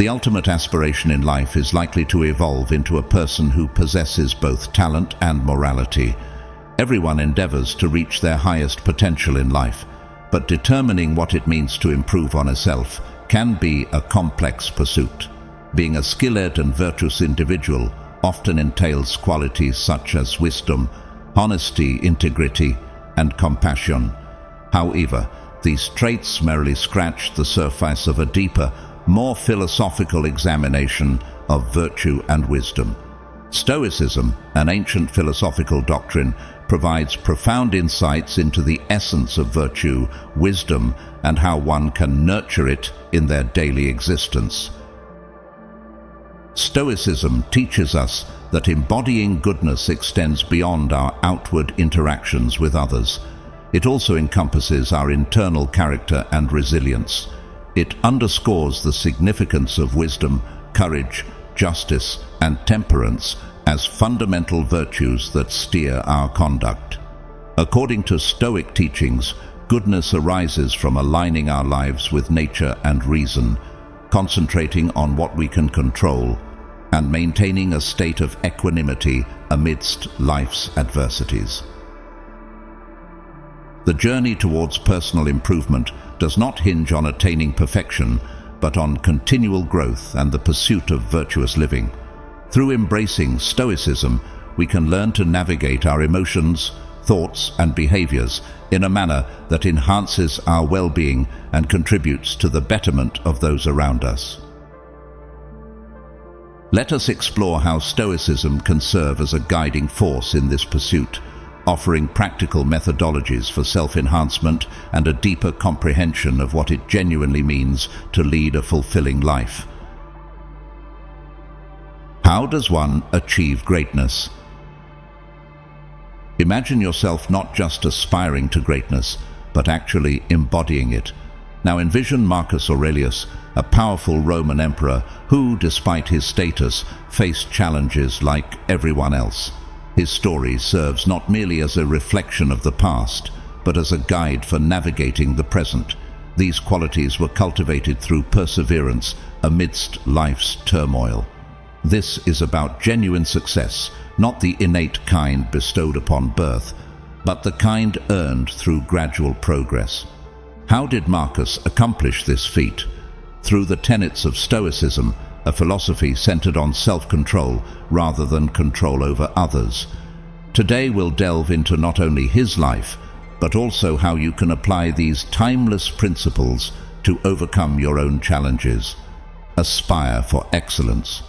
The ultimate aspiration in life is likely to evolve into a person who possesses both talent and morality. Everyone endeavors to reach their highest potential in life, but determining what it means to improve on oneself can be a complex pursuit. Being a skilled and virtuous individual often entails qualities such as wisdom, honesty, integrity, and compassion. However, these traits merely scratch the surface of a deeper, more philosophical examination of virtue and wisdom. Stoicism, an ancient philosophical doctrine, provides profound insights into the essence of virtue, wisdom, and how one can nurture it in their daily existence. Stoicism teaches us that embodying goodness extends beyond our outward interactions with others. It also encompasses our internal character and resilience. It underscores the significance of wisdom, courage, justice, and temperance as fundamental virtues that steer our conduct. According to Stoic teachings, goodness arises from aligning our lives with nature and reason, concentrating on what we can control, and maintaining a state of equanimity amidst life's adversities. The journey towards personal improvement does not hinge on attaining perfection, but on continual growth and the pursuit of virtuous living. Through embracing Stoicism, we can learn to navigate our emotions, thoughts, and behaviors in a manner that enhances our well-being and contributes to the betterment of those around us. Let us explore how Stoicism can serve as a guiding force in this pursuit, offering practical methodologies for self-enhancement and a deeper comprehension of what it genuinely means to lead a fulfilling life. How does one achieve greatness? Imagine yourself not just aspiring to greatness, but actually embodying it. Now envision Marcus Aurelius, a powerful Roman emperor who, despite his status, faced challenges like everyone else. His story serves not merely as a reflection of the past, but as a guide for navigating the present. These qualities were cultivated through perseverance amidst life's turmoil. This is about genuine success, not the innate kind bestowed upon birth, but the kind earned through gradual progress. How did Marcus accomplish this feat? Through the tenets of Stoicism, a philosophy centered on self-control rather than control over others. Today we'll delve into not only his life, but also how you can apply these timeless principles to overcome your own challenges. Aspire for excellence.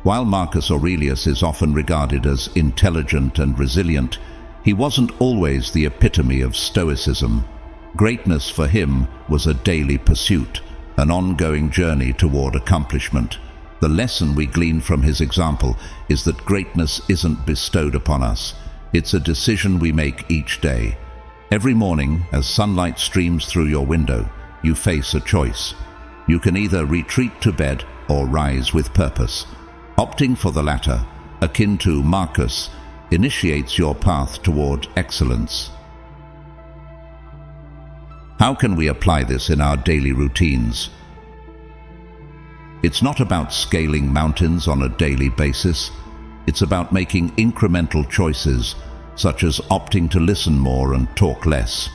While Marcus Aurelius is often regarded as intelligent and resilient, he wasn't always the epitome of Stoicism. Greatness for him was a daily pursuit, an ongoing journey toward accomplishment. The lesson we glean from his example is that greatness isn't bestowed upon us. It's a decision we make each day. Every morning, as sunlight streams through your window, you face a choice. You can either retreat to bed or rise with purpose. Opting for the latter, akin to Marcus, initiates your path toward excellence. How can we apply this in our daily routines? It's not about scaling mountains on a daily basis. It's about making incremental choices, such as opting to listen more and talk less,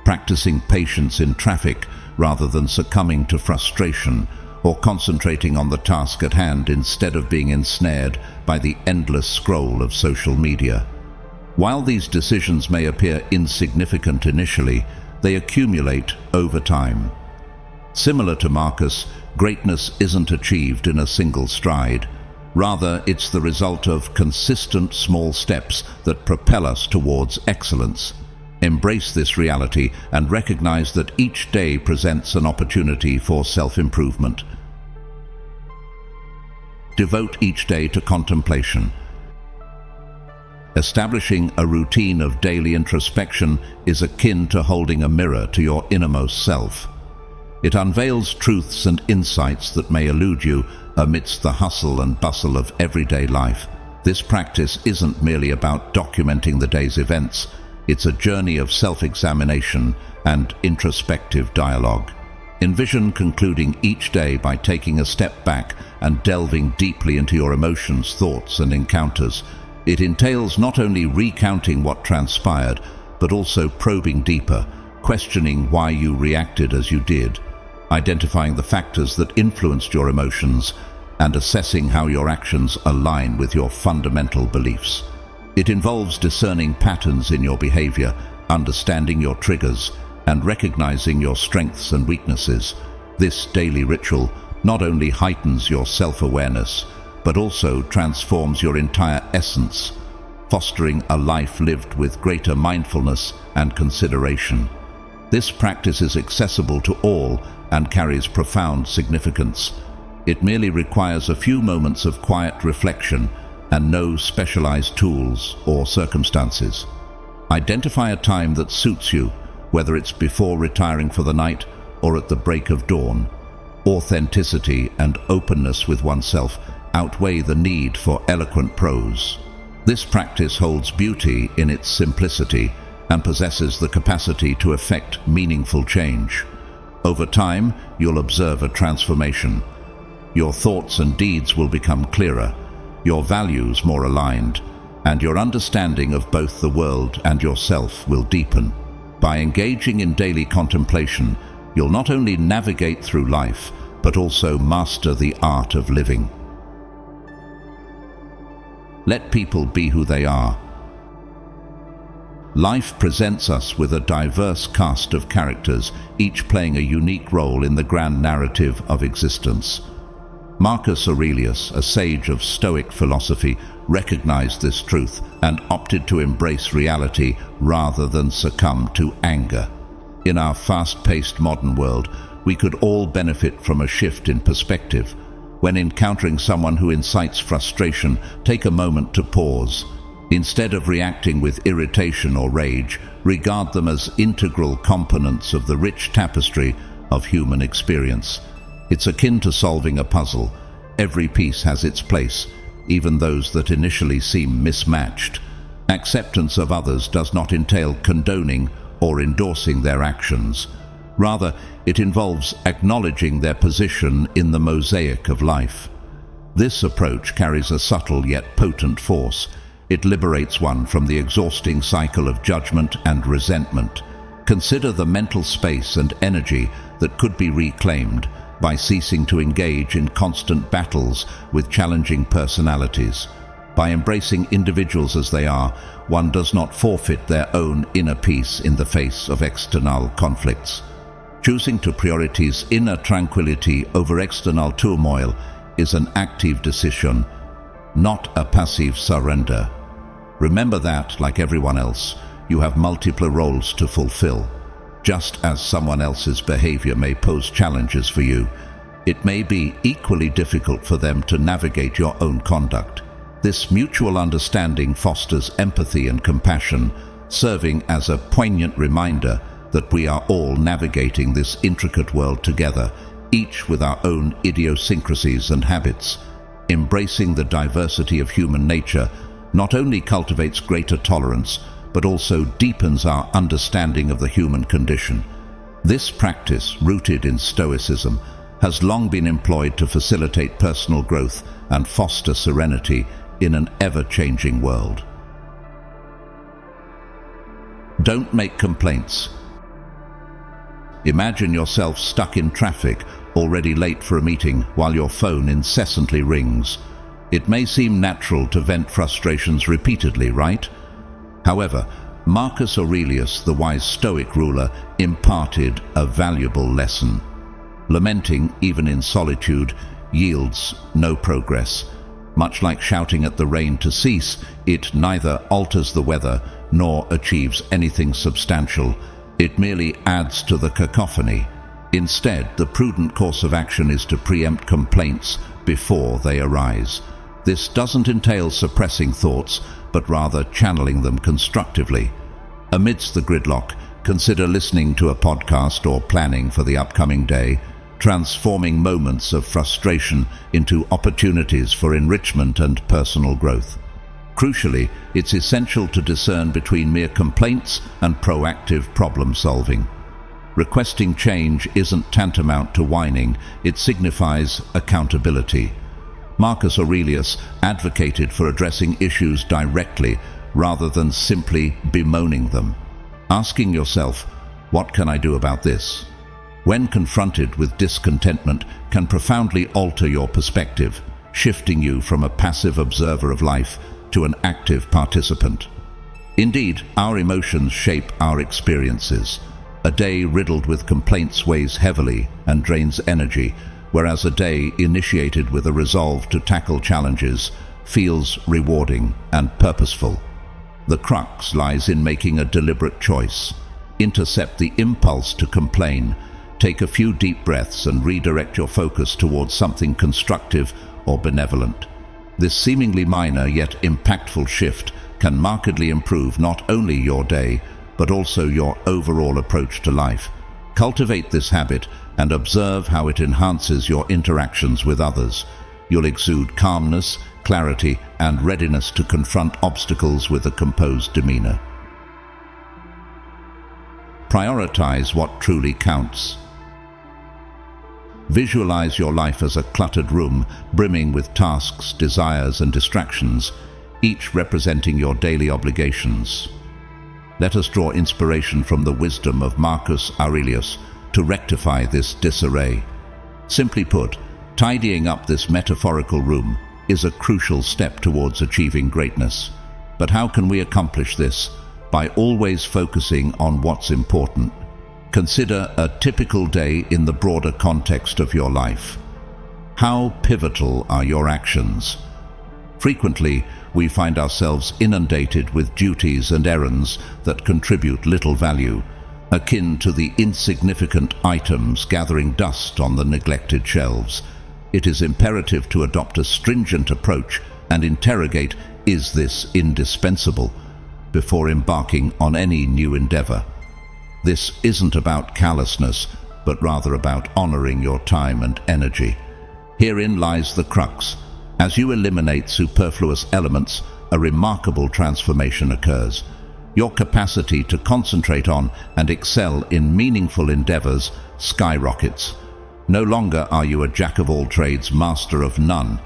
practicing patience in traffic rather than succumbing to frustration, or concentrating on the task at hand instead of being ensnared by the endless scroll of social media. While these decisions may appear insignificant initially, they accumulate over time. Similar to Marcus, greatness isn't achieved in a single stride. Rather, it's the result of consistent small steps that propel us towards excellence. Embrace this reality and recognize that each day presents an opportunity for self-improvement. Devote each day to contemplation. Establishing a routine of daily introspection is akin to holding a mirror to your innermost self. It unveils truths and insights that may elude you amidst the hustle and bustle of everyday life. This practice isn't merely about documenting the day's events. It's a journey of self-examination and introspective dialogue. Envision concluding each day by taking a step back and delving deeply into your emotions, thoughts, and encounters. It entails not only recounting what transpired, but also probing deeper, questioning why you reacted as you did, identifying the factors that influenced your emotions, and assessing how your actions align with your fundamental beliefs. It involves discerning patterns in your behavior, understanding your triggers, and recognizing your strengths and weaknesses. This daily ritual not only heightens your self-awareness, but also transforms your entire essence, fostering a life lived with greater mindfulness and consideration. This practice is accessible to all and carries profound significance. It merely requires a few moments of quiet reflection and no specialized tools or circumstances. Identify a time that suits you, whether it's before retiring for the night or at the break of dawn. Authenticity and openness with oneself outweigh the need for eloquent prose. This practice holds beauty in its simplicity and possesses the capacity to effect meaningful change. Over time, you'll observe a transformation. Your thoughts and deeds will become clearer, your values more aligned, and your understanding of both the world and yourself will deepen. By engaging in daily contemplation, you'll not only navigate through life, but also master the art of living. Let people be who they are. Life presents us with a diverse cast of characters, each playing a unique role in the grand narrative of existence. Marcus Aurelius, a sage of Stoic philosophy, recognized this truth and opted to embrace reality rather than succumb to anger. In our fast-paced modern world, we could all benefit from a shift in perspective. When encountering someone who incites frustration, take a moment to pause. Instead of reacting with irritation or rage, regard them as integral components of the rich tapestry of human experience. It's akin to solving a puzzle. Every piece has its place, even those that initially seem mismatched. Acceptance of others does not entail condoning or endorsing their actions. Rather, it involves acknowledging their position in the mosaic of life. This approach carries a subtle yet potent force. It liberates one from the exhausting cycle of judgment and resentment. Consider the mental space and energy that could be reclaimed by ceasing to engage in constant battles with challenging personalities. By embracing individuals as they are, one does not forfeit their own inner peace in the face of external conflicts. Choosing to prioritize inner tranquility over external turmoil is an active decision, not a passive surrender. Remember that, like everyone else, you have multiple roles to fulfill. Just as someone else's behavior may pose challenges for you, it may be equally difficult for them to navigate your own conduct. This mutual understanding fosters empathy and compassion, serving as a poignant reminder that we are all navigating this intricate world together, each with our own idiosyncrasies and habits. Embracing the diversity of human nature not only cultivates greater tolerance, but also deepens our understanding of the human condition. This practice, rooted in Stoicism, has long been employed to facilitate personal growth and foster serenity in an ever-changing world. Don't make complaints. Imagine yourself stuck in traffic, already late for a meeting, while your phone incessantly rings. It may seem natural to vent frustrations repeatedly, right? However, Marcus Aurelius, the wise Stoic ruler, imparted a valuable lesson. Lamenting, even in solitude, yields no progress. Much like shouting at the rain to cease, it neither alters the weather nor achieves anything substantial. It merely adds to the cacophony. Instead, the prudent course of action is to preempt complaints before they arise. This doesn't entail suppressing thoughts, but rather channeling them constructively. Amidst the gridlock, consider listening to a podcast or planning for the upcoming day, transforming moments of frustration into opportunities for enrichment and personal growth. Crucially, it's essential to discern between mere complaints and proactive problem solving. Requesting change isn't tantamount to whining, it signifies accountability. Marcus Aurelius advocated for addressing issues directly rather than simply bemoaning them. Asking yourself, what can I do about this? When confronted with discontentment, can profoundly alter your perspective, shifting you from a passive observer of life to an active participant. Indeed, our emotions shape our experiences. A day riddled with complaints weighs heavily and drains energy, whereas a day initiated with a resolve to tackle challenges feels rewarding and purposeful. The crux lies in making a deliberate choice. Intercept the impulse to complain. Take a few deep breaths and redirect your focus towards something constructive or benevolent. This seemingly minor yet impactful shift can markedly improve not only your day, but also your overall approach to life. Cultivate this habit and observe how it enhances your interactions with others. You'll exude calmness, clarity, and readiness to confront obstacles with a composed demeanor. Prioritize what truly counts. Visualize your life as a cluttered room brimming with tasks, desires, and distractions, each representing your daily obligations. Let us draw inspiration from the wisdom of Marcus Aurelius to rectify this disarray. Simply put, tidying up this metaphorical room is a crucial step towards achieving greatness. But how can we accomplish this? By always focusing on what's important. Consider a typical day in the broader context of your life. How pivotal are your actions? Frequently, we find ourselves inundated with duties and errands that contribute little value, akin to the insignificant items gathering dust on the neglected shelves. It is imperative to adopt a stringent approach and interrogate, is this indispensable, before embarking on any new endeavor. This isn't about callousness, but rather about honoring your time and energy. Herein lies the crux. As you eliminate superfluous elements, a remarkable transformation occurs. Your capacity to concentrate on and excel in meaningful endeavors skyrockets. No longer are you a jack-of-all-trades, master of none.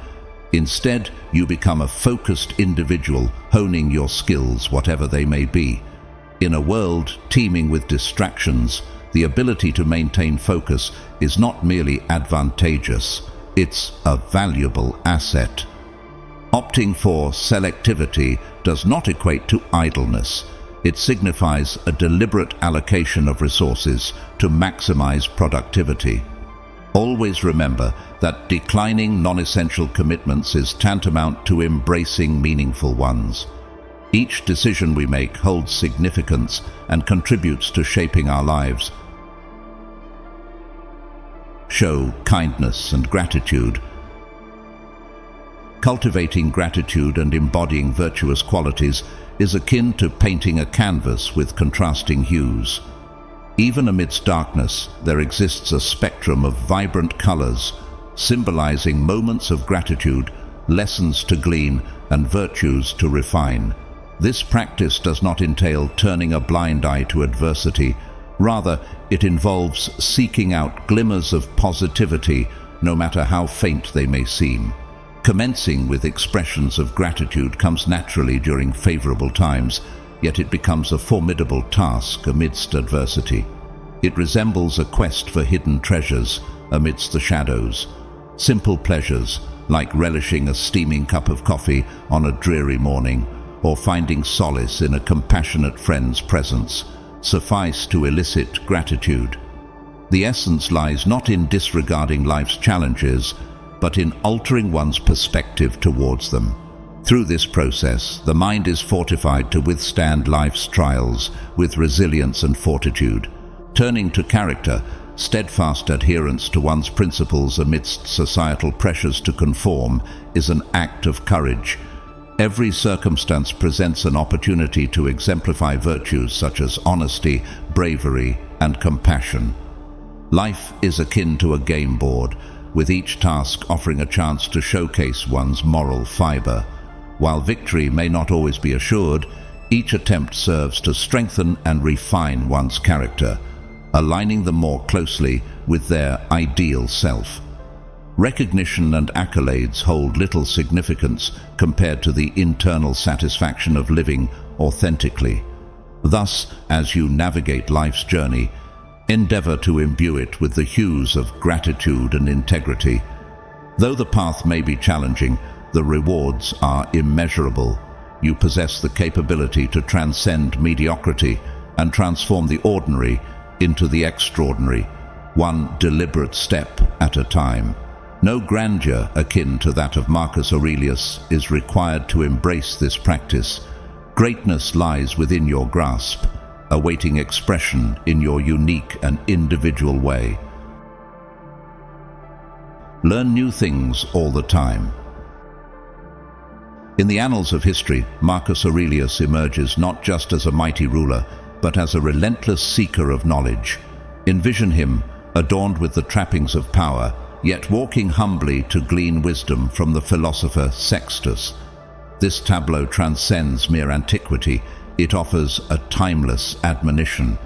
Instead, you become a focused individual, honing your skills, whatever they may be. In a world teeming with distractions, the ability to maintain focus is not merely advantageous, it's a valuable asset. Opting for selectivity does not equate to idleness. It signifies a deliberate allocation of resources to maximize productivity. Always remember that declining non-essential commitments is tantamount to embracing meaningful ones. Each decision we make holds significance and contributes to shaping our lives. Show kindness and gratitude. Cultivating gratitude and embodying virtuous qualities is akin to painting a canvas with contrasting hues. Even amidst darkness, there exists a spectrum of vibrant colors, symbolizing moments of gratitude, lessons to glean, and virtues to refine. This practice does not entail turning a blind eye to adversity. Rather, it involves seeking out glimmers of positivity, no matter how faint they may seem. Commencing with expressions of gratitude comes naturally during favorable times, yet it becomes a formidable task amidst adversity. It resembles a quest for hidden treasures amidst the shadows. Simple pleasures, like relishing a steaming cup of coffee on a dreary morning, or finding solace in a compassionate friend's presence, suffice to elicit gratitude. The essence lies not in disregarding life's challenges, but in altering one's perspective towards them. Through this process, the mind is fortified to withstand life's trials with resilience and fortitude. Turning to character, steadfast adherence to one's principles amidst societal pressures to conform is an act of courage. Every circumstance presents an opportunity to exemplify virtues such as honesty, bravery, and compassion. Life is akin to a game board, with each task offering a chance to showcase one's moral fiber. While victory may not always be assured, each attempt serves to strengthen and refine one's character. aligning them more closely with their ideal self. Recognition and accolades hold little significance compared to the internal satisfaction of living authentically. Thus, as you navigate life's journey, endeavor to imbue it with the hues of gratitude and integrity. Though the path may be challenging, the rewards are immeasurable. You possess the capability to transcend mediocrity and transform the ordinary into the extraordinary, one deliberate step at a time. No grandeur akin to that of Marcus Aurelius is required to embrace this practice. Greatness lies within your grasp, awaiting expression in your unique and individual way. Learn new things all the time. In the annals of history, Marcus Aurelius emerges not just as a mighty ruler, but as a relentless seeker of knowledge. Envision him, adorned with the trappings of power, yet walking humbly to glean wisdom from the philosopher Sextus. This tableau transcends mere antiquity. It offers a timeless admonition.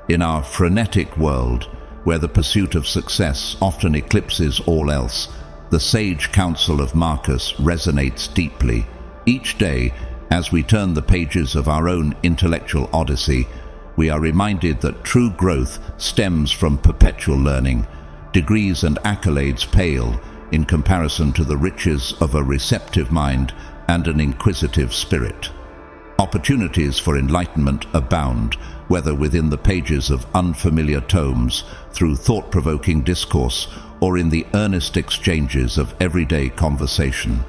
In our frenetic world, where the pursuit of success often eclipses all else, the sage counsel of Marcus resonates deeply. Each day, as we turn the pages of our own intellectual odyssey, we are reminded that true growth stems from perpetual learning. Degrees and accolades pale in comparison to the riches of a receptive mind and an inquisitive spirit. Opportunities for enlightenment abound, whether within the pages of unfamiliar tomes, through thought-provoking discourse, or in the earnest exchanges of everyday conversation.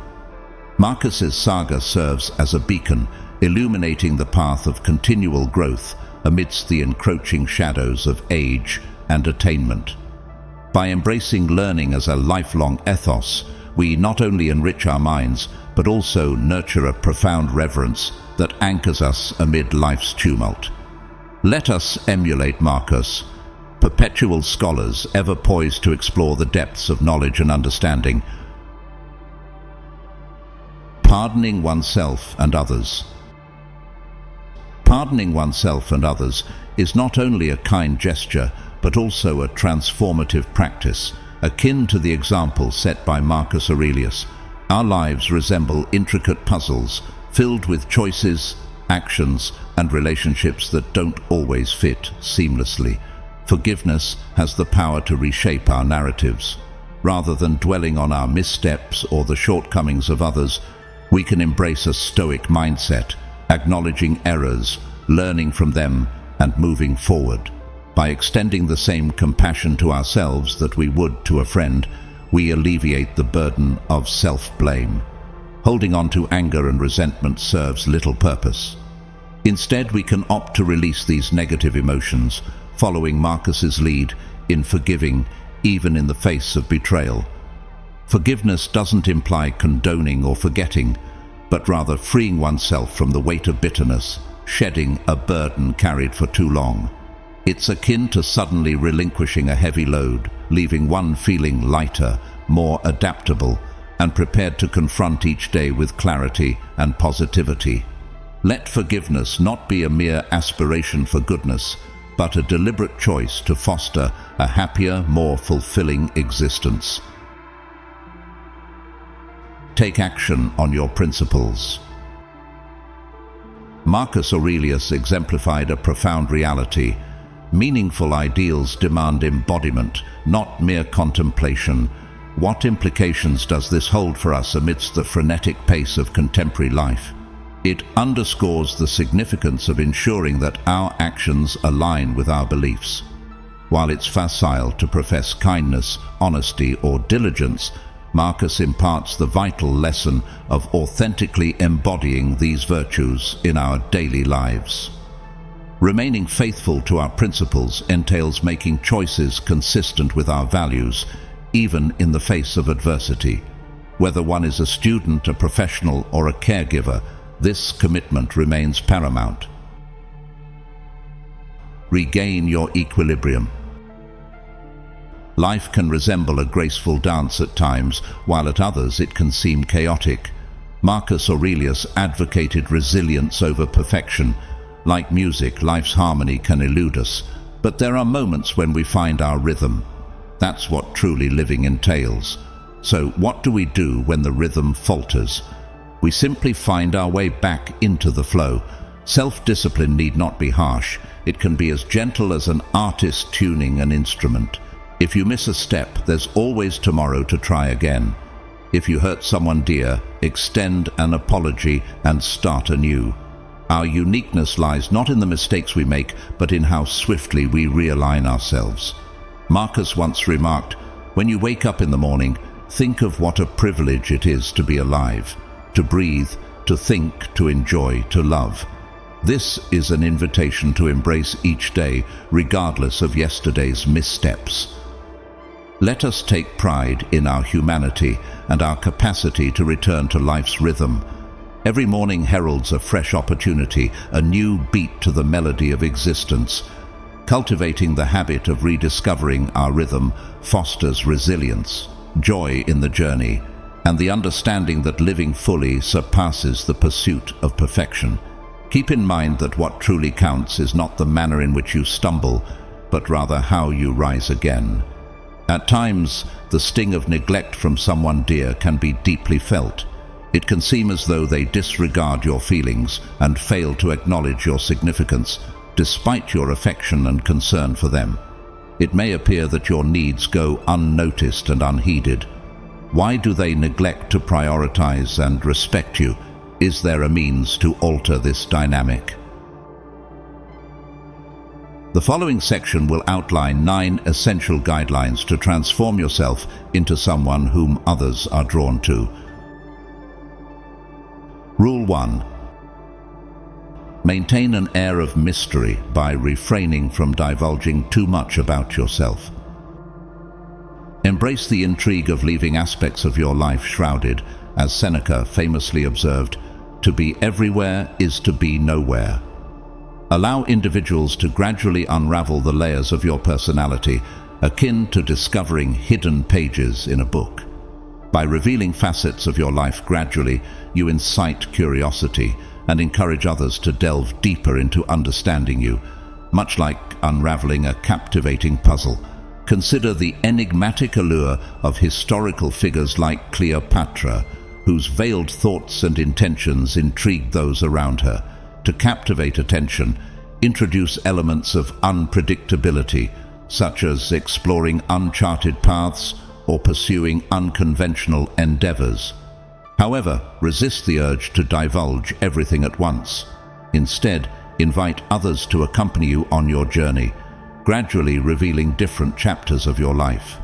Marcus's saga serves as a beacon, illuminating the path of continual growth amidst the encroaching shadows of age and attainment. By embracing learning as a lifelong ethos, we not only enrich our minds, but also nurture a profound reverence that anchors us amid life's tumult. Let us emulate Marcus, perpetual scholars ever poised to explore the depths of knowledge and understanding. Pardoning oneself and others. Pardoning oneself and others is not only a kind gesture, but also a transformative practice, akin to the example set by Marcus Aurelius. Our lives resemble intricate puzzles, filled with choices, actions, and relationships that don't always fit seamlessly. Forgiveness has the power to reshape our narratives. Rather than dwelling on our missteps or the shortcomings of others, we can embrace a Stoic mindset, acknowledging errors, learning from them, and moving forward. By extending the same compassion to ourselves that we would to a friend, we alleviate the burden of self-blame. Holding on to anger and resentment serves little purpose. Instead, we can opt to release these negative emotions, following Marcus's lead in forgiving even in the face of betrayal. Forgiveness doesn't imply condoning or forgetting, but rather freeing oneself from the weight of bitterness, shedding a burden carried for too long. It's akin to suddenly relinquishing a heavy load, leaving one feeling lighter, more adaptable, and prepared to confront each day with clarity and positivity. Let forgiveness not be a mere aspiration for goodness, but a deliberate choice to foster a happier, more fulfilling existence. Take action on your principles. Marcus Aurelius exemplified a profound reality. Meaningful ideals demand embodiment, not mere contemplation. What implications does this hold for us amidst the frenetic pace of contemporary life? It underscores the significance of ensuring that our actions align with our beliefs. While it's facile to profess kindness, honesty, or diligence, Marcus imparts the vital lesson of authentically embodying these virtues in our daily lives. Remaining faithful to our principles entails making choices consistent with our values, even in the face of adversity. Whether one is a student, a professional, or a caregiver, this commitment remains paramount. Regain your equilibrium. Life can resemble a graceful dance at times, while at others it can seem chaotic. Marcus Aurelius advocated resilience over perfection. Like music, life's harmony can elude us. But there are moments when we find our rhythm. That's what truly living entails. So what do we do when the rhythm falters? We simply find our way back into the flow. Self-discipline need not be harsh. It can be as gentle as an artist tuning an instrument. If you miss a step, there's always tomorrow to try again. If you hurt someone dear, extend an apology and start anew. Our uniqueness lies not in the mistakes we make, but in how swiftly we realign ourselves. Marcus once remarked, "When you wake up in the morning, think of what a privilege it is to be alive, to breathe, to think, to enjoy, to love." This is an invitation to embrace each day, regardless of yesterday's missteps. Let us take pride in our humanity and our capacity to return to life's rhythm. Every morning heralds a fresh opportunity, a new beat to the melody of existence. Cultivating the habit of rediscovering our rhythm fosters resilience, joy in the journey, and the understanding that living fully surpasses the pursuit of perfection. Keep in mind that what truly counts is not the manner in which you stumble, but rather how you rise again. At times, the sting of neglect from someone dear can be deeply felt. It can seem as though they disregard your feelings and fail to acknowledge your significance, despite your affection and concern for them. It may appear that your needs go unnoticed and unheeded. Why do they neglect to prioritize and respect you? Is there a means to alter this dynamic? The following section will outline 9 essential guidelines to transform yourself into someone whom others are drawn to. Rule 1. Maintain an air of mystery by refraining from divulging too much about yourself. Embrace the intrigue of leaving aspects of your life shrouded. As Seneca famously observed, "To be everywhere is to be nowhere." Allow individuals to gradually unravel the layers of your personality, akin to discovering hidden pages in a book. By revealing facets of your life gradually, you incite curiosity and encourage others to delve deeper into understanding you. Much like unraveling a captivating puzzle, consider the enigmatic allure of historical figures like Cleopatra, whose veiled thoughts and intentions intrigued those around her. To captivate attention, introduce elements of unpredictability, such as exploring uncharted paths or pursuing unconventional endeavors. However, resist the urge to divulge everything at once. Instead, invite others to accompany you on your journey, gradually revealing different chapters of your life.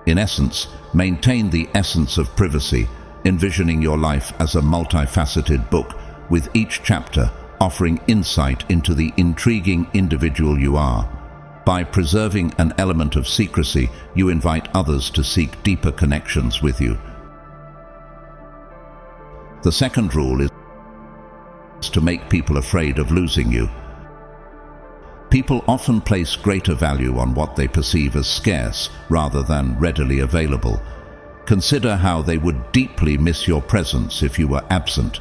In essence, maintain the essence of privacy, envisioning your life as a multifaceted book, with each chapter offering insight into the intriguing individual you are. By preserving an element of secrecy, you invite others to seek deeper connections with you. The second rule is to make people afraid of losing you. People often place greater value on what they perceive as scarce rather than readily available. Consider how they would deeply miss your presence if you were absent.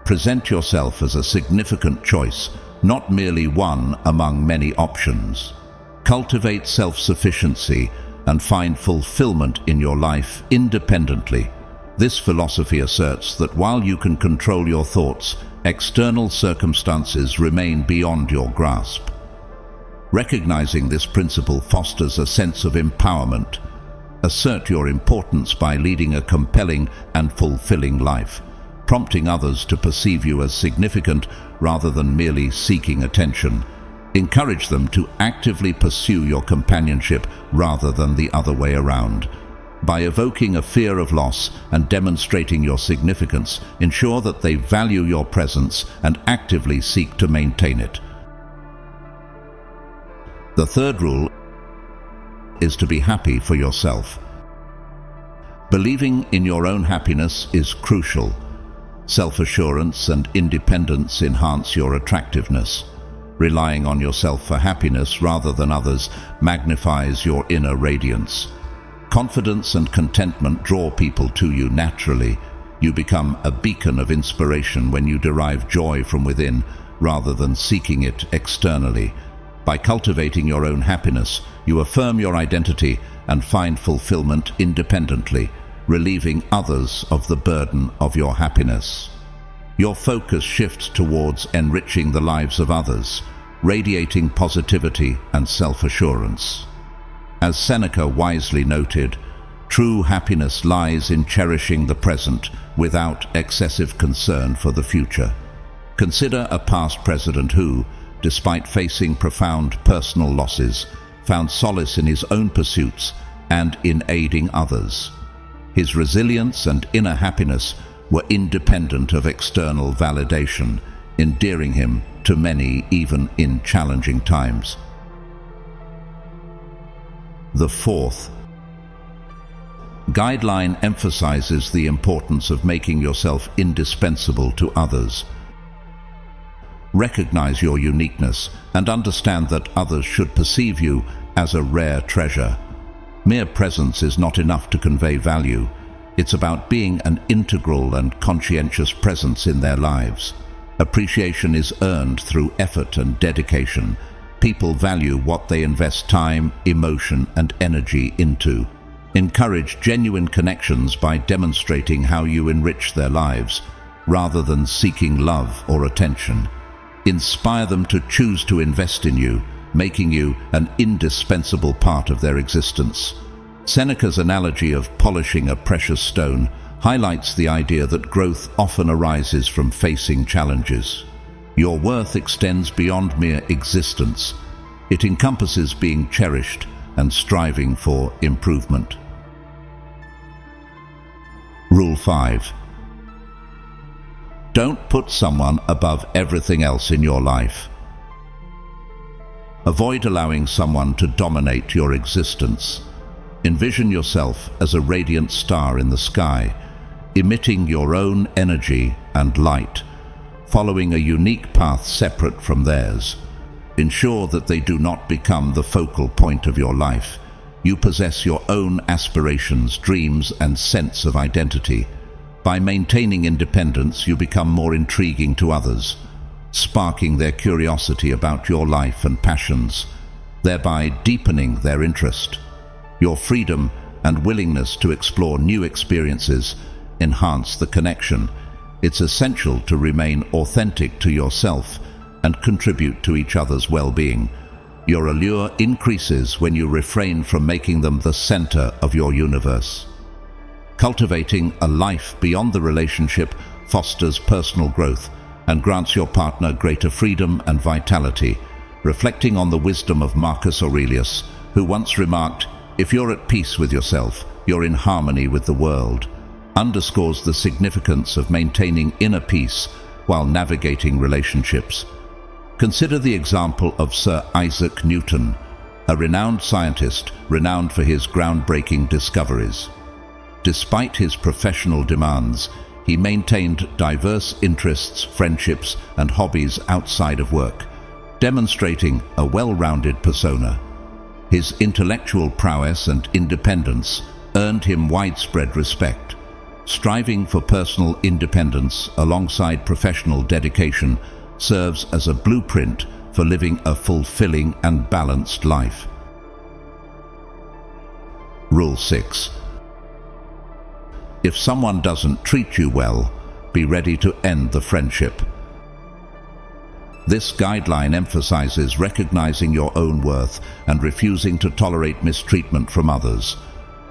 Present yourself as a significant choice, not merely one among many options. Cultivate self-sufficiency and find fulfillment in your life independently. This philosophy asserts that while you can control your thoughts, external circumstances remain beyond your grasp. Recognizing this principle fosters a sense of empowerment. Assert your importance by leading a compelling and fulfilling life, prompting others to perceive you as significant rather than merely seeking attention. Encourage them to actively pursue your companionship rather than the other way around. By evoking a fear of loss and demonstrating your significance, ensure that they value your presence and actively seek to maintain it. The third rule is to be happy for yourself. Believing in your own happiness is crucial. Self-assurance and independence enhance your attractiveness. Relying on yourself for happiness rather than others magnifies your inner radiance. Confidence and contentment draw people to you naturally. You become a beacon of inspiration when you derive joy from within rather than seeking it externally. By cultivating your own happiness, you affirm your identity and find fulfillment independently, relieving others of the burden of your happiness. Your focus shifts towards enriching the lives of others, radiating positivity and self-assurance. As Seneca wisely noted, true happiness lies in cherishing the present without excessive concern for the future. Consider a past president who, despite facing profound personal losses, found solace in his own pursuits and in aiding others. His resilience and inner happiness were independent of external validation, endearing him to many even in challenging times. The fourth, Guideline emphasizes the importance of making yourself indispensable to others. Recognize your uniqueness and understand that others should perceive you as a rare treasure. Mere presence is not enough to convey value. It's about being an integral and conscientious presence in their lives. Appreciation is earned through effort and dedication. People value what they invest time, emotion, and energy into. Encourage genuine connections by demonstrating how you enrich their lives, rather than seeking love or attention. Inspire them to choose to invest in you, making you an indispensable part of their existence. Seneca's analogy of polishing a precious stone highlights the idea that growth often arises from facing challenges. Your worth extends beyond mere existence. It encompasses being cherished and striving for improvement. Rule 5. Don't put someone above everything else in your life. Avoid allowing someone to dominate your existence. Envision yourself as a radiant star in the sky, emitting your own energy and light, following a unique path separate from theirs. Ensure that they do not become the focal point of your life. You possess your own aspirations, dreams, and sense of identity. By maintaining independence, you become more intriguing to others, sparking their curiosity about your life and passions, thereby deepening their interest. Your freedom and willingness to explore new experiences enhance the connection. It's essential to remain authentic to yourself and contribute to each other's well-being. Your allure increases when you refrain from making them the center of your universe. Cultivating a life beyond the relationship fosters personal growth and grants your partner greater freedom and vitality, reflecting on the wisdom of Marcus Aurelius, who once remarked, "If you're at peace with yourself, you're in harmony with the world," underscores the significance of maintaining inner peace while navigating relationships. Consider the example of Sir Isaac Newton, a renowned scientist renowned for his groundbreaking discoveries. Despite his professional demands, he maintained diverse interests, friendships, and hobbies outside of work, demonstrating a well-rounded persona. His intellectual prowess and independence earned him widespread respect. Striving for personal independence alongside professional dedication serves as a blueprint for living a fulfilling and balanced life. Rule 6. If someone doesn't treat you well, be ready to end the friendship. This guideline emphasizes recognizing your own worth and refusing to tolerate mistreatment from others.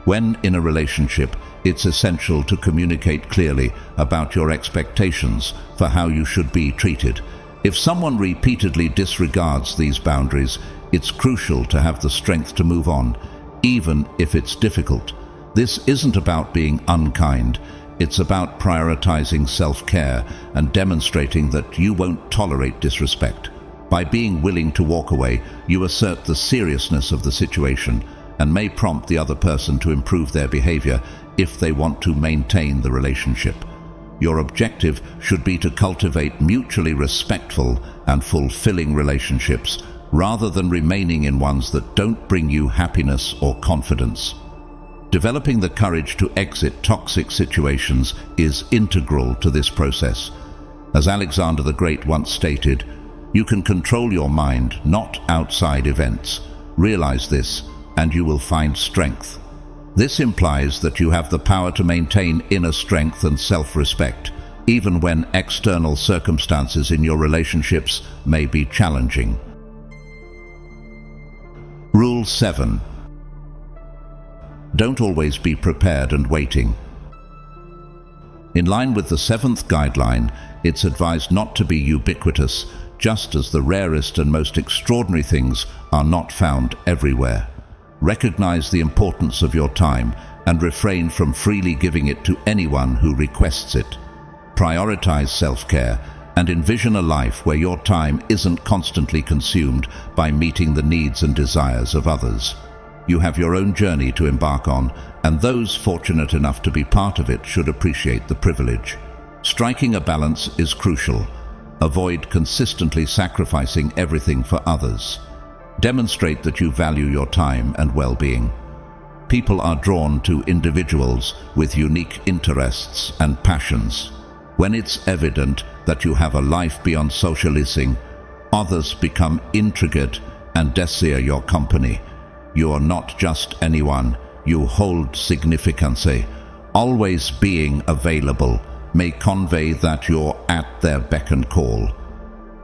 When in a relationship, it's essential to communicate clearly about your expectations for how you should be treated. If someone repeatedly disregards these boundaries, it's crucial to have the strength to move on, even if it's difficult. This isn't about being unkind. It's about prioritizing self-care and demonstrating that you won't tolerate disrespect. By being willing to walk away, you assert the seriousness of the situation and may prompt the other person to improve their behavior if they want to maintain the relationship. Your objective should be to cultivate mutually respectful and fulfilling relationships, rather than remaining in ones that don't bring you happiness or confidence. Developing the courage to exit toxic situations is integral to this process. As Alexander the Great once stated, You can control your mind, not outside events. Realize this, and you will find strength. This implies that you have the power to maintain inner strength and self-respect, even when external circumstances in your relationships may be challenging. Rule 7. Don't always be prepared and waiting. In line with the 7th guideline, it's advised not to be ubiquitous, just as the rarest and most extraordinary things are not found everywhere. Recognize the importance of your time and refrain from freely giving it to anyone who requests it. Prioritize self-care and envision a life where your time isn't constantly consumed by meeting the needs and desires of others. You have your own journey to embark on, and those fortunate enough to be part of it should appreciate the privilege. Striking a balance is crucial. Avoid consistently sacrificing everything for others. Demonstrate that you value your time and well-being. People are drawn to individuals with unique interests and passions. When it's evident that you have a life beyond socializing, others become intrigued and desire your company. You are not just anyone, you hold significance. Always being available may convey that you're at their beck and call.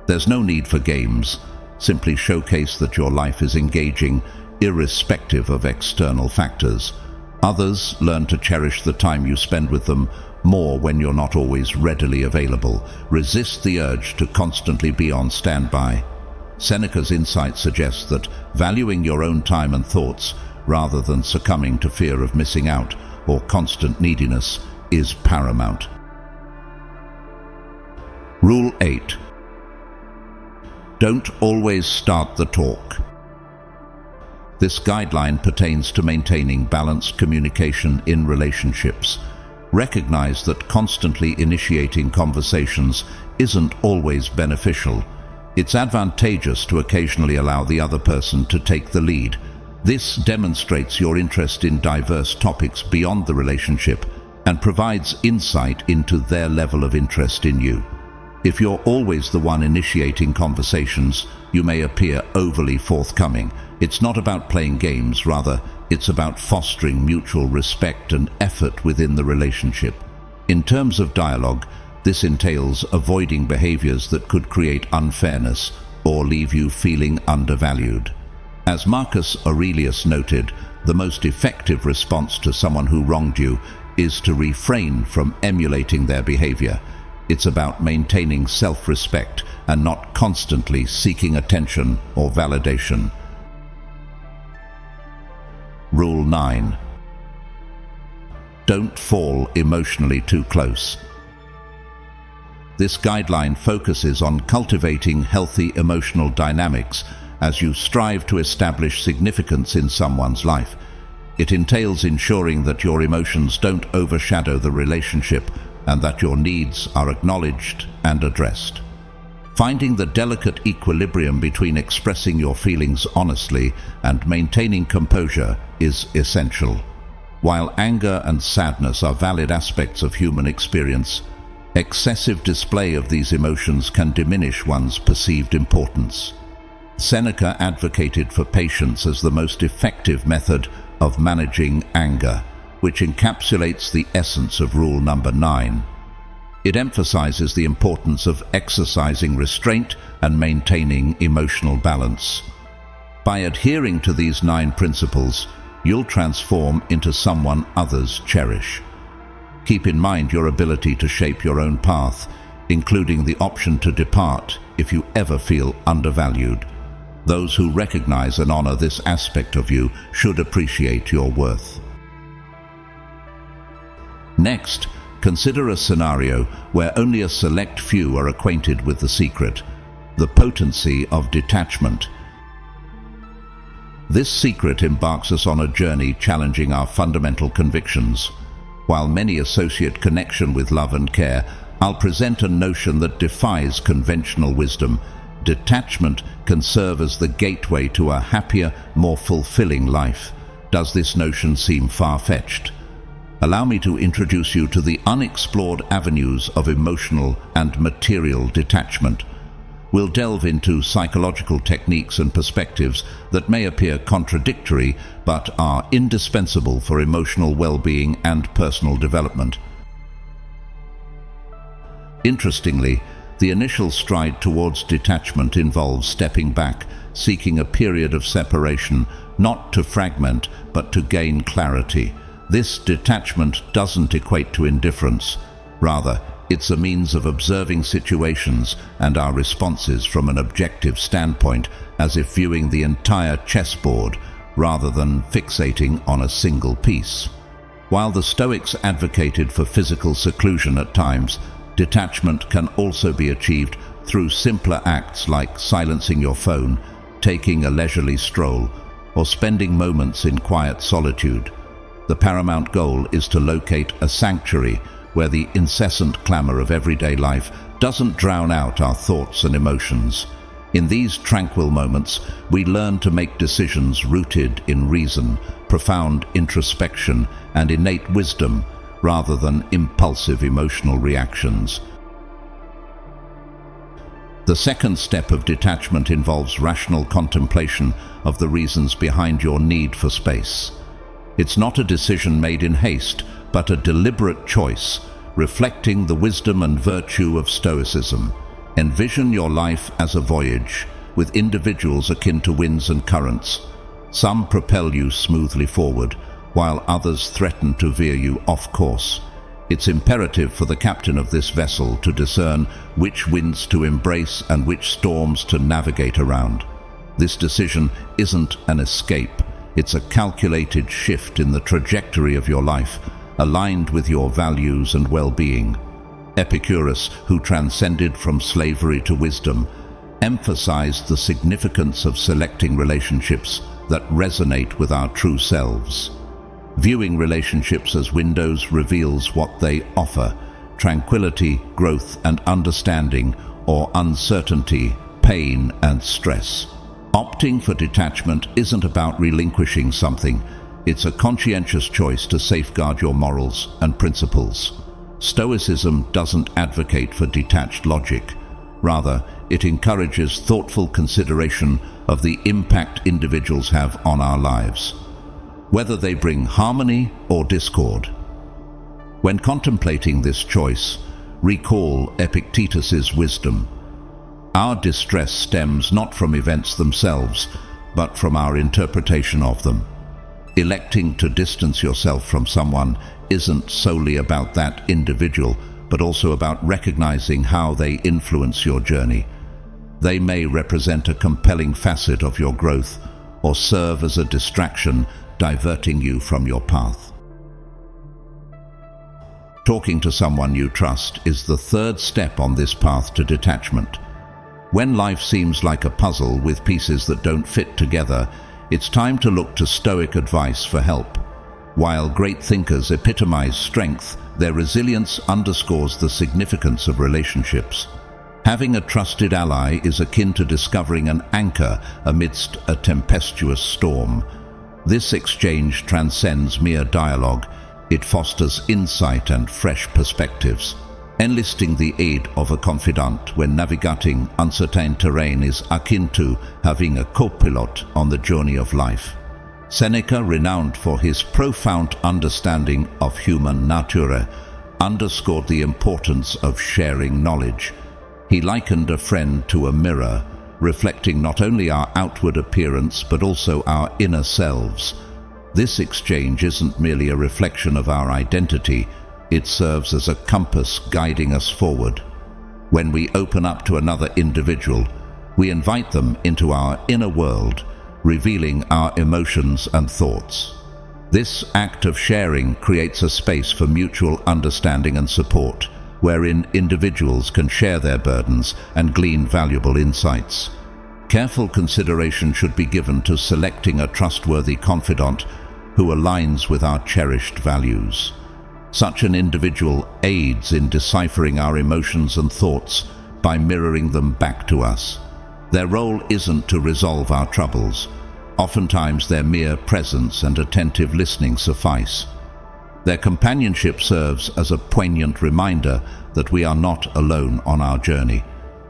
There's no need for games. Simply showcase that your life is engaging, irrespective of external factors. Others learn to cherish the time you spend with them more when you're not always readily available. Resist the urge to constantly be on standby. Seneca's insight suggests that valuing your own time and thoughts, rather than succumbing to fear of missing out or constant neediness, is paramount. Rule 8. Don't always start the talk. This guideline pertains to maintaining balanced communication in relationships. Recognize that constantly initiating conversations isn't always beneficial. It's advantageous to occasionally allow the other person to take the lead. This demonstrates your interest in diverse topics beyond the relationship and provides insight into their level of interest in you. If you're always the one initiating conversations, you may appear overly forthcoming. It's not about playing games, rather, it's about fostering mutual respect and effort within the relationship. In terms of dialogue, this entails avoiding behaviors that could create unfairness or leave you feeling undervalued. As Marcus Aurelius noted, the most effective response to someone who wronged you is to refrain from emulating their behavior. It's about maintaining self-respect and not constantly seeking attention or validation. Rule 9. Don't fall emotionally too close. This guideline focuses on cultivating healthy emotional dynamics as you strive to establish significance in someone's life. It entails ensuring that your emotions don't overshadow the relationship and that your needs are acknowledged and addressed. Finding the delicate equilibrium between expressing your feelings honestly and maintaining composure is essential. While anger and sadness are valid aspects of human experience, excessive display of these emotions can diminish one's perceived importance. Seneca advocated for patience as the most effective method of managing anger, which encapsulates the essence of rule number 9. It emphasizes the importance of exercising restraint and maintaining emotional balance. By adhering to these 9 principles, you'll transform into someone others cherish. Keep in mind your ability to shape your own path, including the option to depart if you ever feel undervalued. Those who recognize and honor this aspect of you should appreciate your worth. Next, consider a scenario where only a select few are acquainted with the secret, the potency of detachment. This secret embarks us on a journey challenging our fundamental convictions. While many associate connection with love and care, I'll present a notion that defies conventional wisdom. Detachment can serve as the gateway to a happier, more fulfilling life. Does this notion seem far-fetched? Allow me to introduce you to the unexplored avenues of emotional and material detachment. we'll delve into psychological techniques and perspectives that may appear contradictory but are indispensable for emotional well-being and personal development. Interestingly, the initial stride towards detachment involves stepping back, seeking a period of separation, not to fragment, but to gain clarity. This detachment doesn't equate to indifference. Rather, it's a means of observing situations and our responses from an objective standpoint, as if viewing the entire chessboard rather than fixating on a single piece. While the Stoics advocated for physical seclusion at times, detachment can also be achieved through simpler acts like silencing your phone, taking a leisurely stroll, or spending moments in quiet solitude. The paramount goal is to locate a sanctuary where the incessant clamor of everyday life doesn't drown out our thoughts and emotions. In these tranquil moments, we learn to make decisions rooted in reason, profound introspection, and innate wisdom, rather than impulsive emotional reactions. The second step of detachment involves rational contemplation of the reasons behind your need for space. It's not a decision made in haste, but a deliberate choice, reflecting the wisdom and virtue of Stoicism. Envision your life as a voyage, with individuals akin to winds and currents. Some propel you smoothly forward, while others threaten to veer you off course. It's imperative for the captain of this vessel to discern which winds to embrace and which storms to navigate around. This decision isn't an escape, it's a calculated shift in the trajectory of your life, aligned with your values and well-being. Epictetus, who transcended from slavery to wisdom, emphasized the significance of selecting relationships that resonate with our true selves. Viewing relationships as windows reveals what they offer: tranquility, growth and understanding, or uncertainty, pain and stress. Opting for detachment isn't about relinquishing something. It's a conscientious choice to safeguard your morals and principles. Stoicism doesn't advocate for detached logic. Rather, it encourages thoughtful consideration of the impact individuals have on our lives, whether they bring harmony or discord. When contemplating this choice, recall Epictetus's wisdom. Our distress stems not from events themselves, but from our interpretation of them. Electing to distance yourself from someone isn't solely about that individual, but also about recognizing how they influence your journey. They may represent a compelling facet of your growth, or serve as a distraction, diverting you from your path. Talking to someone you trust is the third step on this path to detachment. When life seems like a puzzle with pieces that don't fit together, it's time to look to Stoic advice for help. While great thinkers epitomize strength, their resilience underscores the significance of relationships. Having a trusted ally is akin to discovering an anchor amidst a tempestuous storm. This exchange transcends mere dialogue. It fosters insight and fresh perspectives. Enlisting the aid of a confidant when navigating uncertain terrain is akin to having a co-pilot on the journey of life. Seneca, renowned for his profound understanding of human nature, underscored the importance of sharing knowledge. He likened a friend to a mirror, reflecting not only our outward appearance but also our inner selves. This exchange isn't merely a reflection of our identity, it serves as a compass guiding us forward. When we open up to another individual, we invite them into our inner world, revealing our emotions and thoughts. This act of sharing creates a space for mutual understanding and support, wherein individuals can share their burdens and glean valuable insights. Careful consideration should be given to selecting a trustworthy confidant who aligns with our cherished values. Such an individual aids in deciphering our emotions and thoughts by mirroring them back to us. Their role isn't to resolve our troubles. Oftentimes their mere presence and attentive listening suffice. Their companionship serves as a poignant reminder that we are not alone on our journey.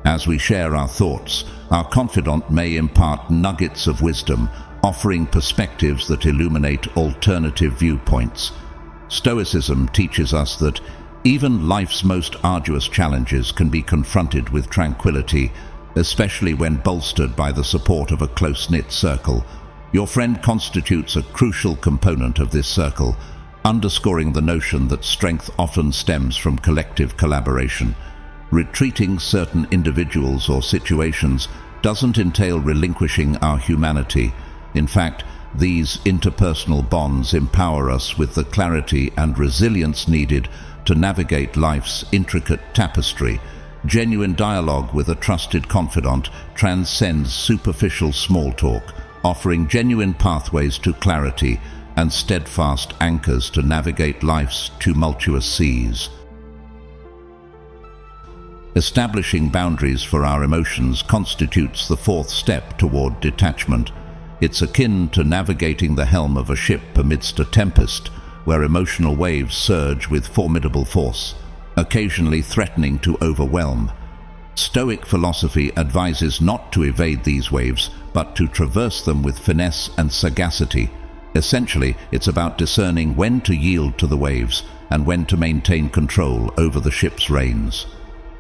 As we share our thoughts, our confidant may impart nuggets of wisdom, offering perspectives that illuminate alternative viewpoints. Stoicism teaches us that even life's most arduous challenges can be confronted with tranquility, especially when bolstered by the support of a close-knit circle. Your friend constitutes a crucial component of this circle, underscoring the notion that strength often stems from collective collaboration. Retreating certain individuals or situations doesn't entail relinquishing our humanity. In fact, these interpersonal bonds empower us with the clarity and resilience needed to navigate life's intricate tapestry. Genuine dialogue with a trusted confidant transcends superficial small talk, offering genuine pathways to clarity and steadfast anchors to navigate life's tumultuous seas. Establishing boundaries for our emotions constitutes the fourth step toward detachment. It's akin to navigating the helm of a ship amidst a tempest, where emotional waves surge with formidable force, occasionally threatening to overwhelm. Stoic philosophy advises not to evade these waves, but to traverse them with finesse and sagacity. Essentially, it's about discerning when to yield to the waves and when to maintain control over the ship's reins.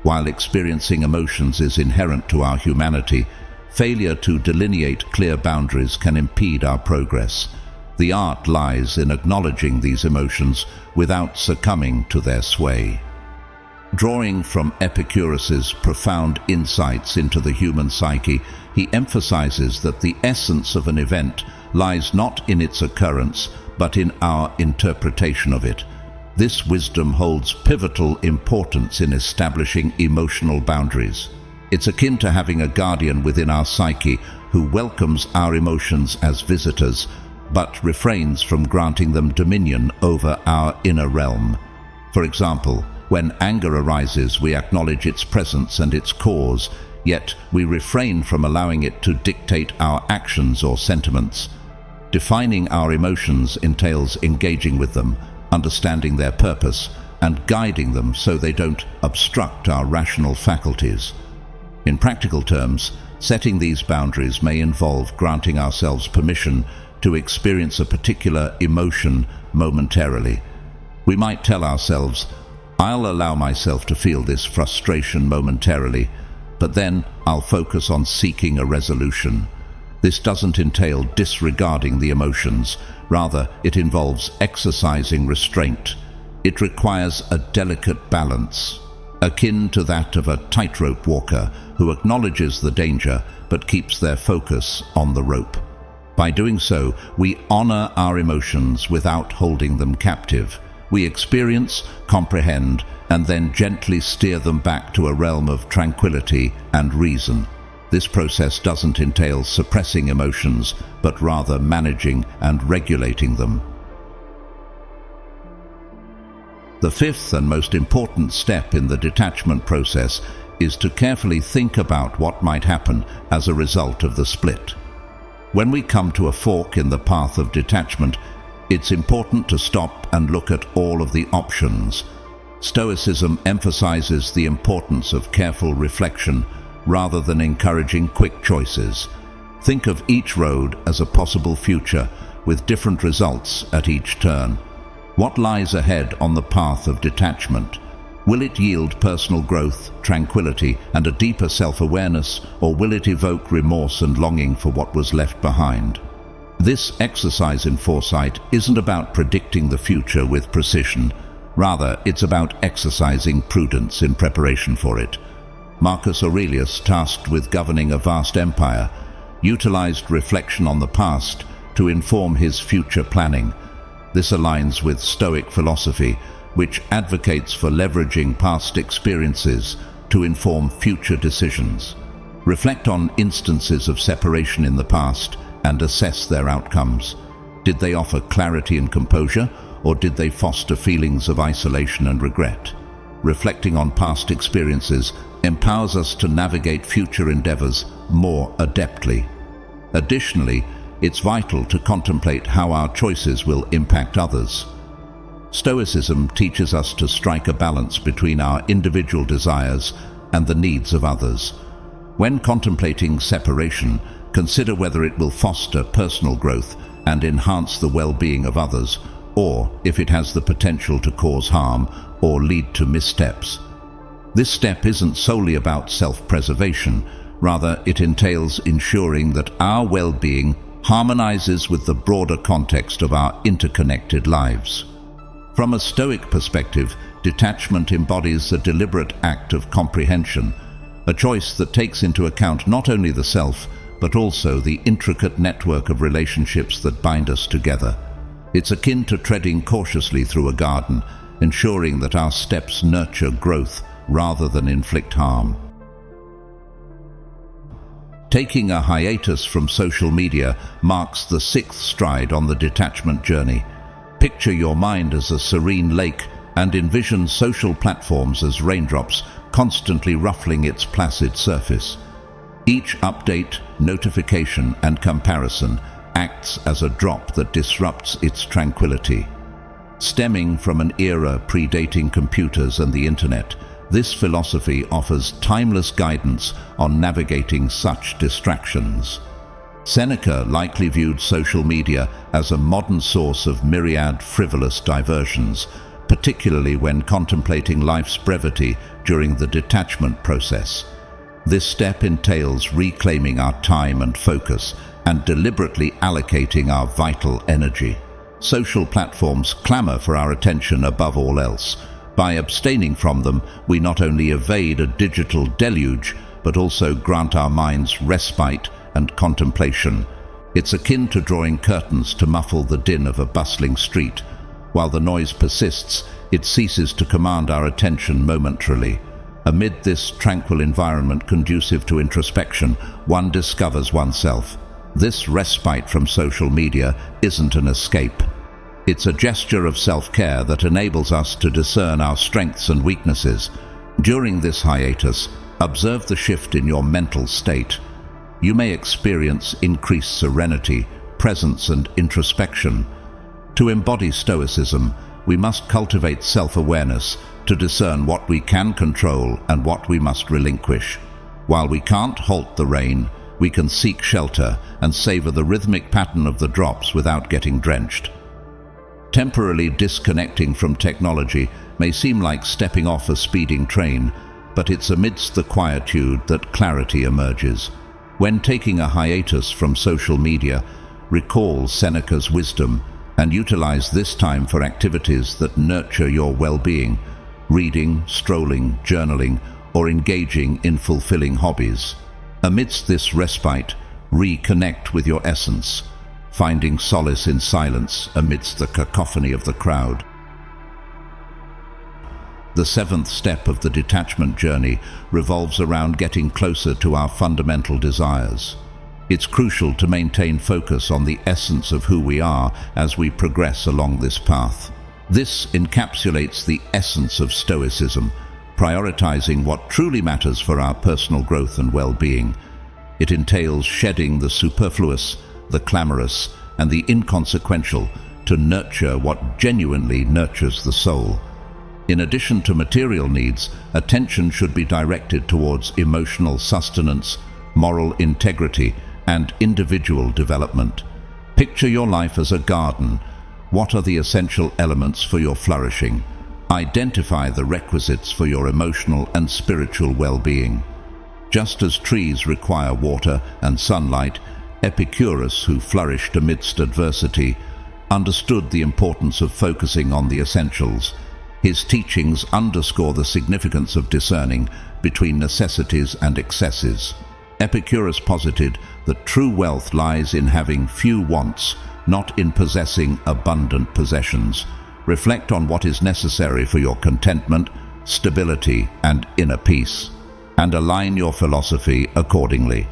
While experiencing emotions is inherent to our humanity, failure to delineate clear boundaries can impede our progress. The art lies in acknowledging these emotions without succumbing to their sway. Drawing from Epictetus's profound insights into the human psyche, he emphasizes that the essence of an event lies not in its occurrence, but in our interpretation of it. This wisdom holds pivotal importance in establishing emotional boundaries. It's akin to having a guardian within our psyche who welcomes our emotions as visitors, but refrains from granting them dominion over our inner realm. For example, when anger arises, we acknowledge its presence and its cause, yet we refrain from allowing it to dictate our actions or sentiments. Defining our emotions entails engaging with them, understanding their purpose, and guiding them so they don't obstruct our rational faculties. In practical terms, setting these boundaries may involve granting ourselves permission to experience a particular emotion momentarily. We might tell ourselves, "I'll allow myself to feel this frustration momentarily, but then I'll focus on seeking a resolution." This doesn't entail disregarding the emotions. Rather, it involves exercising restraint. It requires a delicate balance, akin to that of a tightrope walker who acknowledges the danger but keeps their focus on the rope. By doing so, we honor our emotions without holding them captive. We experience, comprehend, and then gently steer them back to a realm of tranquility and reason. This process doesn't entail suppressing emotions, but rather managing and regulating them. The fifth and most important step in the detachment process is to carefully think about what might happen as a result of the split. When we come to a fork in the path of detachment, it's important to stop and look at all of the options. Stoicism emphasizes the importance of careful reflection rather than encouraging quick choices. Think of each road as a possible future with different results at each turn. What lies ahead on the path of detachment? Will it yield personal growth, tranquility, and a deeper self-awareness, or will it evoke remorse and longing for what was left behind? This exercise in foresight isn't about predicting the future with precision. Rather, it's about exercising prudence in preparation for it. Marcus Aurelius, tasked with governing a vast empire, utilized reflection on the past to inform his future planning. This aligns with Stoic philosophy, which advocates for leveraging past experiences to inform future decisions. Reflect on instances of separation in the past and assess their outcomes. Did they offer clarity and composure, or did they foster feelings of isolation and regret? Reflecting on past experiences empowers us to navigate future endeavors more adeptly. Additionally, it's vital to contemplate how our choices will impact others. Stoicism teaches us to strike a balance between our individual desires and the needs of others. When contemplating separation, consider whether it will foster personal growth and enhance the well-being of others, or if it has the potential to cause harm or lead to missteps. This step isn't solely about self-preservation, rather it entails ensuring that our well-being harmonizes with the broader context of our interconnected lives. From a Stoic perspective, detachment embodies a deliberate act of comprehension, a choice that takes into account not only the self, but also the intricate network of relationships that bind us together. It's akin to treading cautiously through a garden, ensuring that our steps nurture growth rather than inflict harm. Taking a hiatus from social media marks the sixth stride on the detachment journey. Picture your mind as a serene lake and envision social platforms as raindrops constantly ruffling its placid surface. Each update, notification, and comparison acts as a drop that disrupts its tranquility. Stemming from an era predating computers and the internet, this philosophy offers timeless guidance on navigating such distractions. Seneca likely viewed social media as a modern source of myriad frivolous diversions, particularly when contemplating life's brevity during the detachment process. This step entails reclaiming our time and focus and deliberately allocating our vital energy. Social platforms clamor for our attention above all else. By abstaining from them, we not only evade a digital deluge, but also grant our minds respite and contemplation. It's akin to drawing curtains to muffle the din of a bustling street. While the noise persists, it ceases to command our attention momentarily. Amid this tranquil environment conducive to introspection, one discovers oneself. This respite from social media isn't an escape. It's a gesture of self-care that enables us to discern our strengths and weaknesses. During this hiatus, observe the shift in your mental state. You may experience increased serenity, presence, and introspection. To embody Stoicism, we must cultivate self-awareness to discern what we can control and what we must relinquish. While we can't halt the rain, we can seek shelter and savor the rhythmic pattern of the drops without getting drenched. Temporarily disconnecting from technology may seem like stepping off a speeding train, but it's amidst the quietude that clarity emerges. When taking a hiatus from social media, recall Seneca's wisdom and utilize this time for activities that nurture your well-being, reading, strolling, journaling, or engaging in fulfilling hobbies. Amidst this respite, reconnect with your essence, finding solace in silence amidst the cacophony of the crowd. The seventh step of the detachment journey revolves around getting closer to our fundamental desires. It's crucial to maintain focus on the essence of who we are as we progress along this path. This encapsulates the essence of Stoicism, prioritizing what truly matters for our personal growth and well-being. It entails shedding the superfluous, the clamorous, and the inconsequential to nurture what genuinely nurtures the soul. In addition to material needs, attention should be directed towards emotional sustenance, moral integrity, and individual development. Picture your life as a garden. What are the essential elements for your flourishing? Identify the requisites for your emotional and spiritual well-being. Just as trees require water and sunlight, Epictetus, who flourished amidst adversity, understood the importance of focusing on the essentials. His teachings underscore the significance of discerning between necessities and excesses. Epictetus posited that true wealth lies in having few wants, not in possessing abundant possessions. Reflect on what is necessary for your contentment, stability, and inner peace, and align your philosophy accordingly.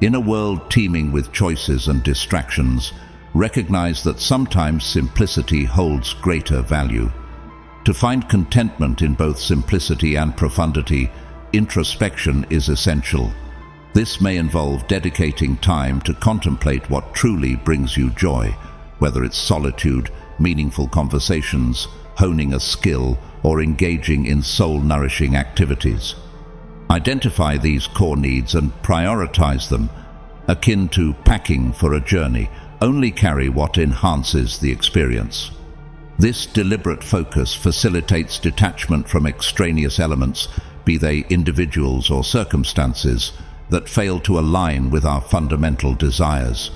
In a world teeming with choices and distractions, recognize that sometimes simplicity holds greater value. To find contentment in both simplicity and profundity, introspection is essential. This may involve dedicating time to contemplate what truly brings you joy, whether it's solitude, meaningful conversations, honing a skill, or engaging in soul-nourishing activities. Identify these core needs and prioritize them. Akin to packing for a journey, only carry what enhances the experience. This deliberate focus facilitates detachment from extraneous elements, be they individuals or circumstances, that fail to align with our fundamental desires.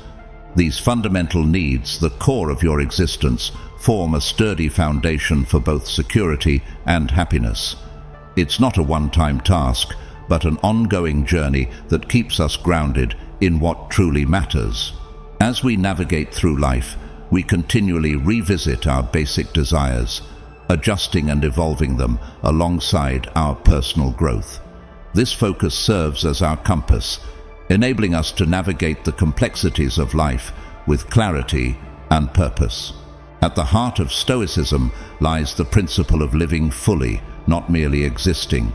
These fundamental needs, the core of your existence, form a sturdy foundation for both security and happiness. It's not a one-time task, but an ongoing journey that keeps us grounded in what truly matters. As we navigate through life, we continually revisit our basic desires, adjusting and evolving them alongside our personal growth. This focus serves as our compass, enabling us to navigate the complexities of life with clarity and purpose. At the heart of Stoicism lies the principle of living fully, not merely existing.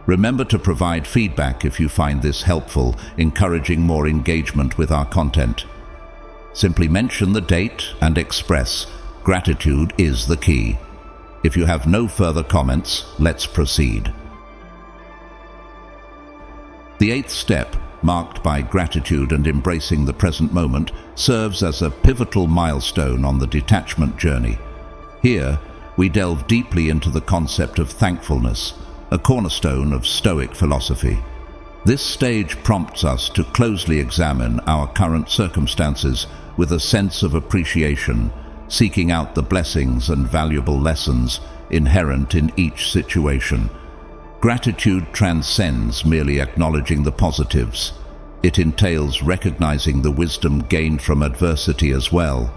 Remember to provide feedback if you find this helpful, encouraging more engagement with our content. Simply mention the date and express gratitude is the key. If you have no further comments, let's proceed. The eighth step, marked by gratitude and embracing the present moment, serves as a pivotal milestone on the detachment journey. Here, we delve deeply into the concept of thankfulness, a cornerstone of Stoic philosophy. This stage prompts us to closely examine our current circumstances with a sense of appreciation, seeking out the blessings and valuable lessons inherent in each situation. Gratitude transcends merely acknowledging the positives. It entails recognizing the wisdom gained from adversity as well.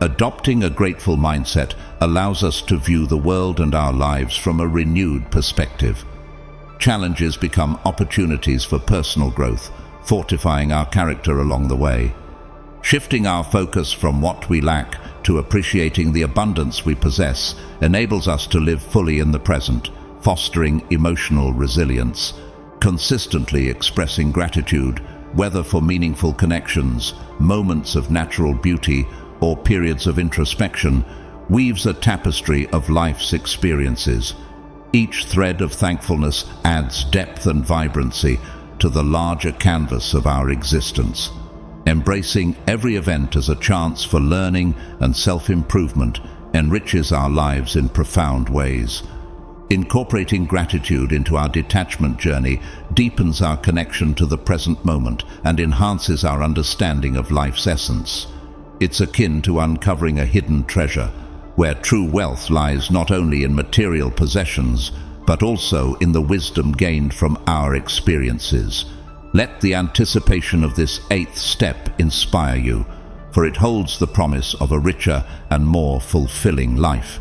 Adopting a grateful mindset allows us to view the world and our lives from a renewed perspective. Challenges become opportunities for personal growth, fortifying our character along the way. Shifting our focus from what we lack to appreciating the abundance we possess enables us to live fully in the present, fostering emotional resilience. Consistently expressing gratitude, whether for meaningful connections, moments of natural beauty, or periods of introspection, weaves a tapestry of life's experiences. Each thread of thankfulness adds depth and vibrancy to the larger canvas of our existence. Embracing every event as a chance for learning and self-improvement enriches our lives in profound ways. Incorporating gratitude into our detachment journey deepens our connection to the present moment and enhances our understanding of life's essence. It's akin to uncovering a hidden treasure, where true wealth lies not only in material possessions, but also in the wisdom gained from our experiences. Let the anticipation of this eighth step inspire you, for it holds the promise of a richer and more fulfilling life.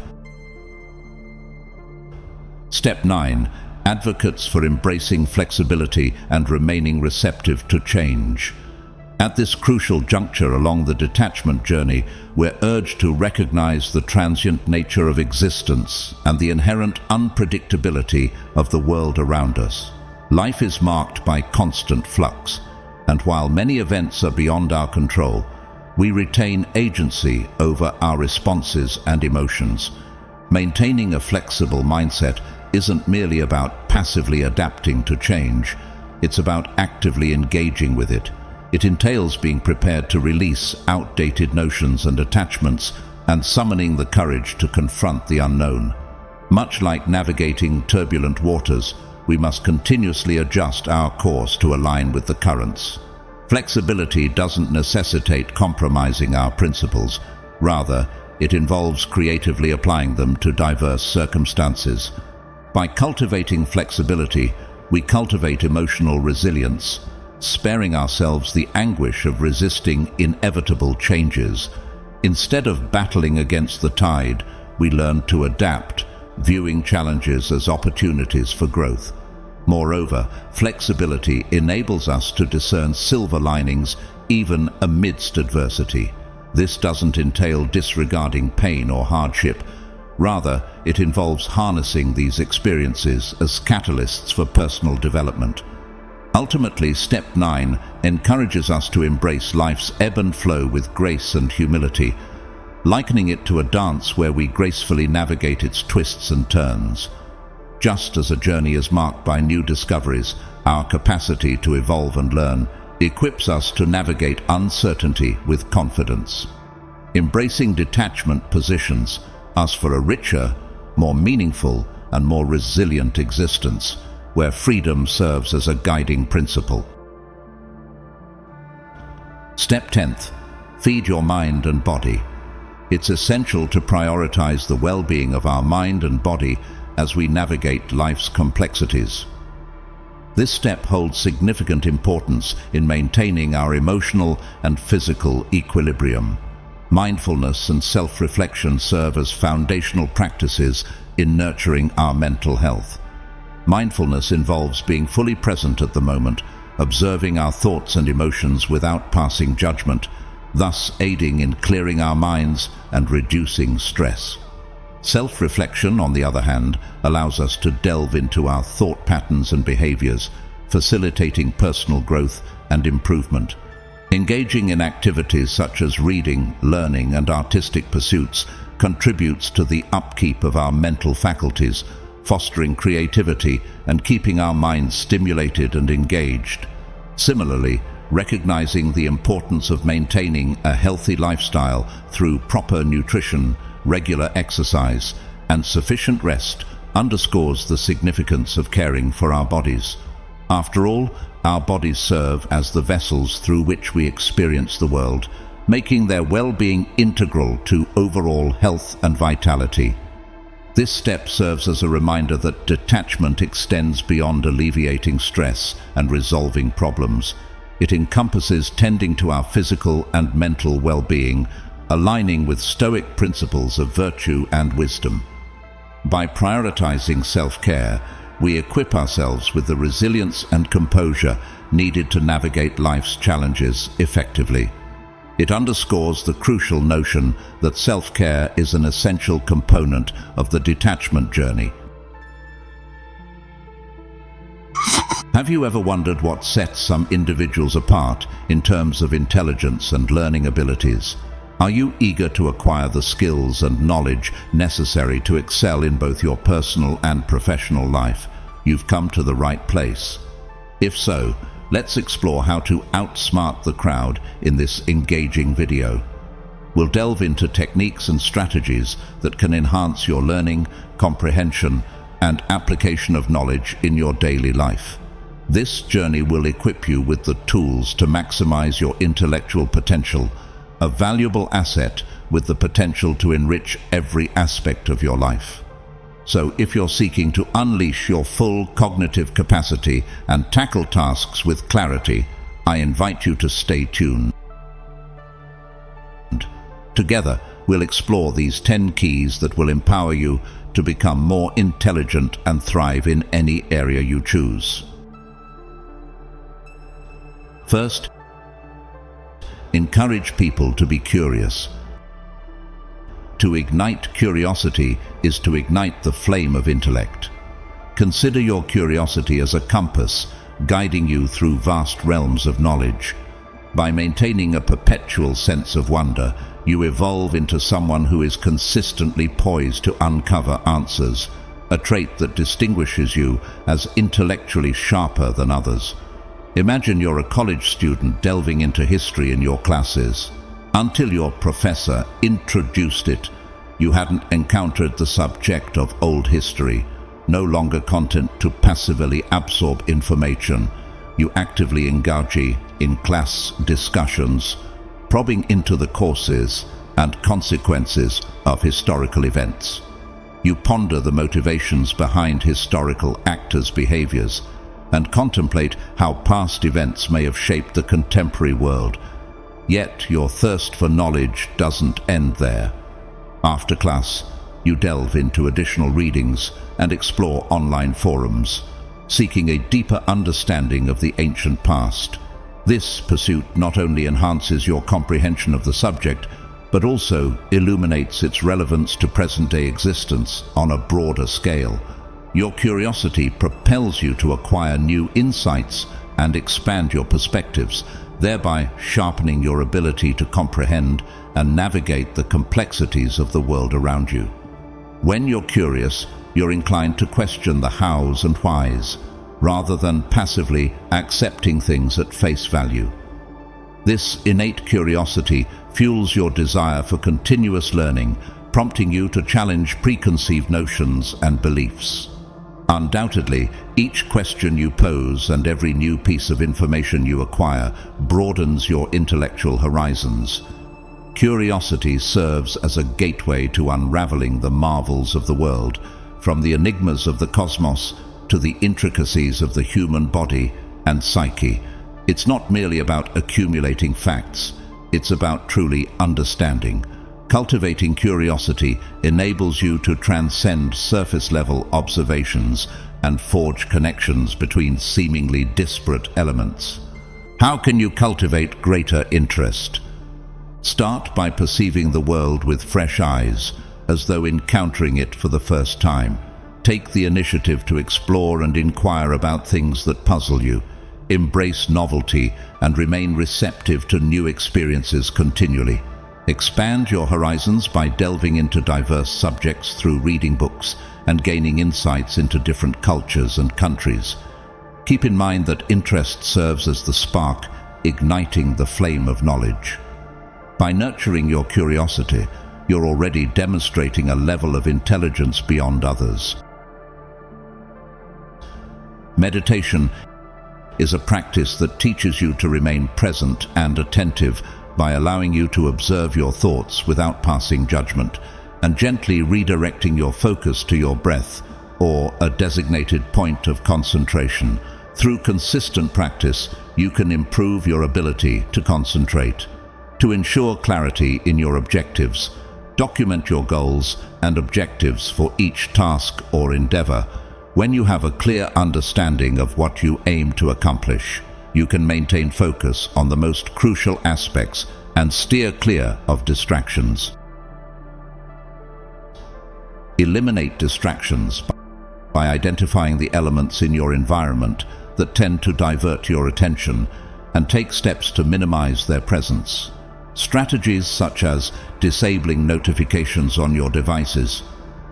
Step 9. Advocates for embracing flexibility and remaining receptive to change. At this crucial juncture along the detachment journey, we're urged to recognize the transient nature of existence and the inherent unpredictability of the world around us. Life is marked by constant flux, and while many events are beyond our control, we retain agency over our responses and emotions. Maintaining a flexible mindset isn't merely about passively adapting to change, it's about actively engaging with it. It entails being prepared to release outdated notions and attachments and summoning the courage to confront the unknown. Much like navigating turbulent waters, we must continuously adjust our course to align with the currents. Flexibility doesn't necessitate compromising our principles. Rather, it involves creatively applying them to diverse circumstances. By cultivating flexibility, we cultivate emotional resilience, sparing ourselves the anguish of resisting inevitable changes. Instead of battling against the tide, we learn to adapt, viewing challenges as opportunities for growth. Moreover, flexibility enables us to discern silver linings even amidst adversity. This doesn't entail disregarding pain or hardship. Rather, it involves harnessing these experiences as catalysts for personal development. Ultimately, Step 9 encourages us to embrace life's ebb and flow with grace and humility, likening it to a dance where we gracefully navigate its twists and turns. Just as a journey is marked by new discoveries, our capacity to evolve and learn equips us to navigate uncertainty with confidence. Embracing detachment positions us for a richer, more meaningful, and more resilient existence, where freedom serves as a guiding principle. Step 10th. Feed your mind and body. It's essential to prioritize the well-being of our mind and body as we navigate life's complexities. This step holds significant importance in maintaining our emotional and physical equilibrium. Mindfulness and self-reflection serve as foundational practices in nurturing our mental health. Mindfulness involves being fully present at the moment, observing our thoughts and emotions without passing judgment, thus aiding in clearing our minds and reducing stress. Self-reflection, on the other hand, allows us to delve into our thought patterns and behaviors, facilitating personal growth and improvement. Engaging in activities such as reading, learning, and artistic pursuits contributes to the upkeep of our mental faculties, fostering creativity and keeping our minds stimulated and engaged. Similarly, recognizing the importance of maintaining a healthy lifestyle through proper nutrition, regular exercise, and sufficient rest underscores the significance of caring for our bodies. After all, our bodies serve as the vessels through which we experience the world, making their well-being integral to overall health and vitality. This step serves as a reminder that detachment extends beyond alleviating stress and resolving problems. It encompasses tending to our physical and mental well-being, aligning with Stoic principles of virtue and wisdom. By prioritizing self-care, we equip ourselves with the resilience and composure needed to navigate life's challenges effectively. It underscores the crucial notion that self-care is an essential component of the detachment journey. Have you ever wondered what sets some individuals apart in terms of intelligence and learning abilities? Are you eager to acquire the skills and knowledge necessary to excel in both your personal and professional life? You've come to the right place. If so, let's explore how to outsmart the crowd in this engaging video. We'll delve into techniques and strategies that can enhance your learning, comprehension, and application of knowledge in your daily life. This journey will equip you with the tools to maximize your intellectual potential, a valuable asset with the potential to enrich every aspect of your life. So if you're seeking to unleash your full cognitive capacity and tackle tasks with clarity, I invite you to stay tuned. Together, we'll explore these 10 keys that will empower you to become more intelligent and thrive in any area you choose. First, encourage people to be curious. To ignite curiosity is to ignite the flame of intellect. Consider your curiosity as a compass, guiding you through vast realms of knowledge. By maintaining a perpetual sense of wonder, you evolve into someone who is consistently poised to uncover answers, a trait that distinguishes you as intellectually sharper than others. Imagine you're a college student delving into history in your classes. Until your professor introduced it, you hadn't encountered the subject of old history, no longer content to passively absorb information. You actively engage in class discussions, probing into the causes and consequences of historical events. You ponder the motivations behind historical actors' behaviors and contemplate how past events may have shaped the contemporary world. Yet your thirst for knowledge doesn't end there. After class, you delve into additional readings and explore online forums, seeking a deeper understanding of the ancient past. This pursuit not only enhances your comprehension of the subject, but also illuminates its relevance to present-day existence on a broader scale. Your curiosity propels you to acquire new insights and expand your perspectives, thereby sharpening your ability to comprehend and navigate the complexities of the world around you. When you're curious, you're inclined to question the hows and whys, rather than passively accepting things at face value. This innate curiosity fuels your desire for continuous learning, prompting you to challenge preconceived notions and beliefs. Undoubtedly, each question you pose and every new piece of information you acquire broadens your intellectual horizons. Curiosity serves as a gateway to unraveling the marvels of the world, from the enigmas of the cosmos to the intricacies of the human body and psyche. It's not merely about accumulating facts, it's about truly understanding. Cultivating curiosity enables you to transcend surface-level observations and forge connections between seemingly disparate elements. How can you cultivate greater interest? Start by perceiving the world with fresh eyes, as though encountering it for the first time. Take the initiative to explore and inquire about things that puzzle you. Embrace novelty and remain receptive to new experiences continually. Expand your horizons by delving into diverse subjects through reading books and gaining insights into different cultures and countries. Keep in mind that interest serves as the spark, igniting the flame of knowledge. By nurturing your curiosity, you're already demonstrating a level of intelligence beyond others. Meditation is a practice that teaches you to remain present and attentive by allowing you to observe your thoughts without passing judgment and gently redirecting your focus to your breath or a designated point of concentration. Through consistent practice, you can improve your ability to concentrate. To ensure clarity in your objectives, document your goals and objectives for each task or endeavor. When you have a clear understanding of what you aim to accomplish, you can maintain focus on the most crucial aspects and steer clear of distractions. Eliminate distractions by identifying the elements in your environment that tend to divert your attention and take steps to minimize their presence. Strategies such as disabling notifications on your devices,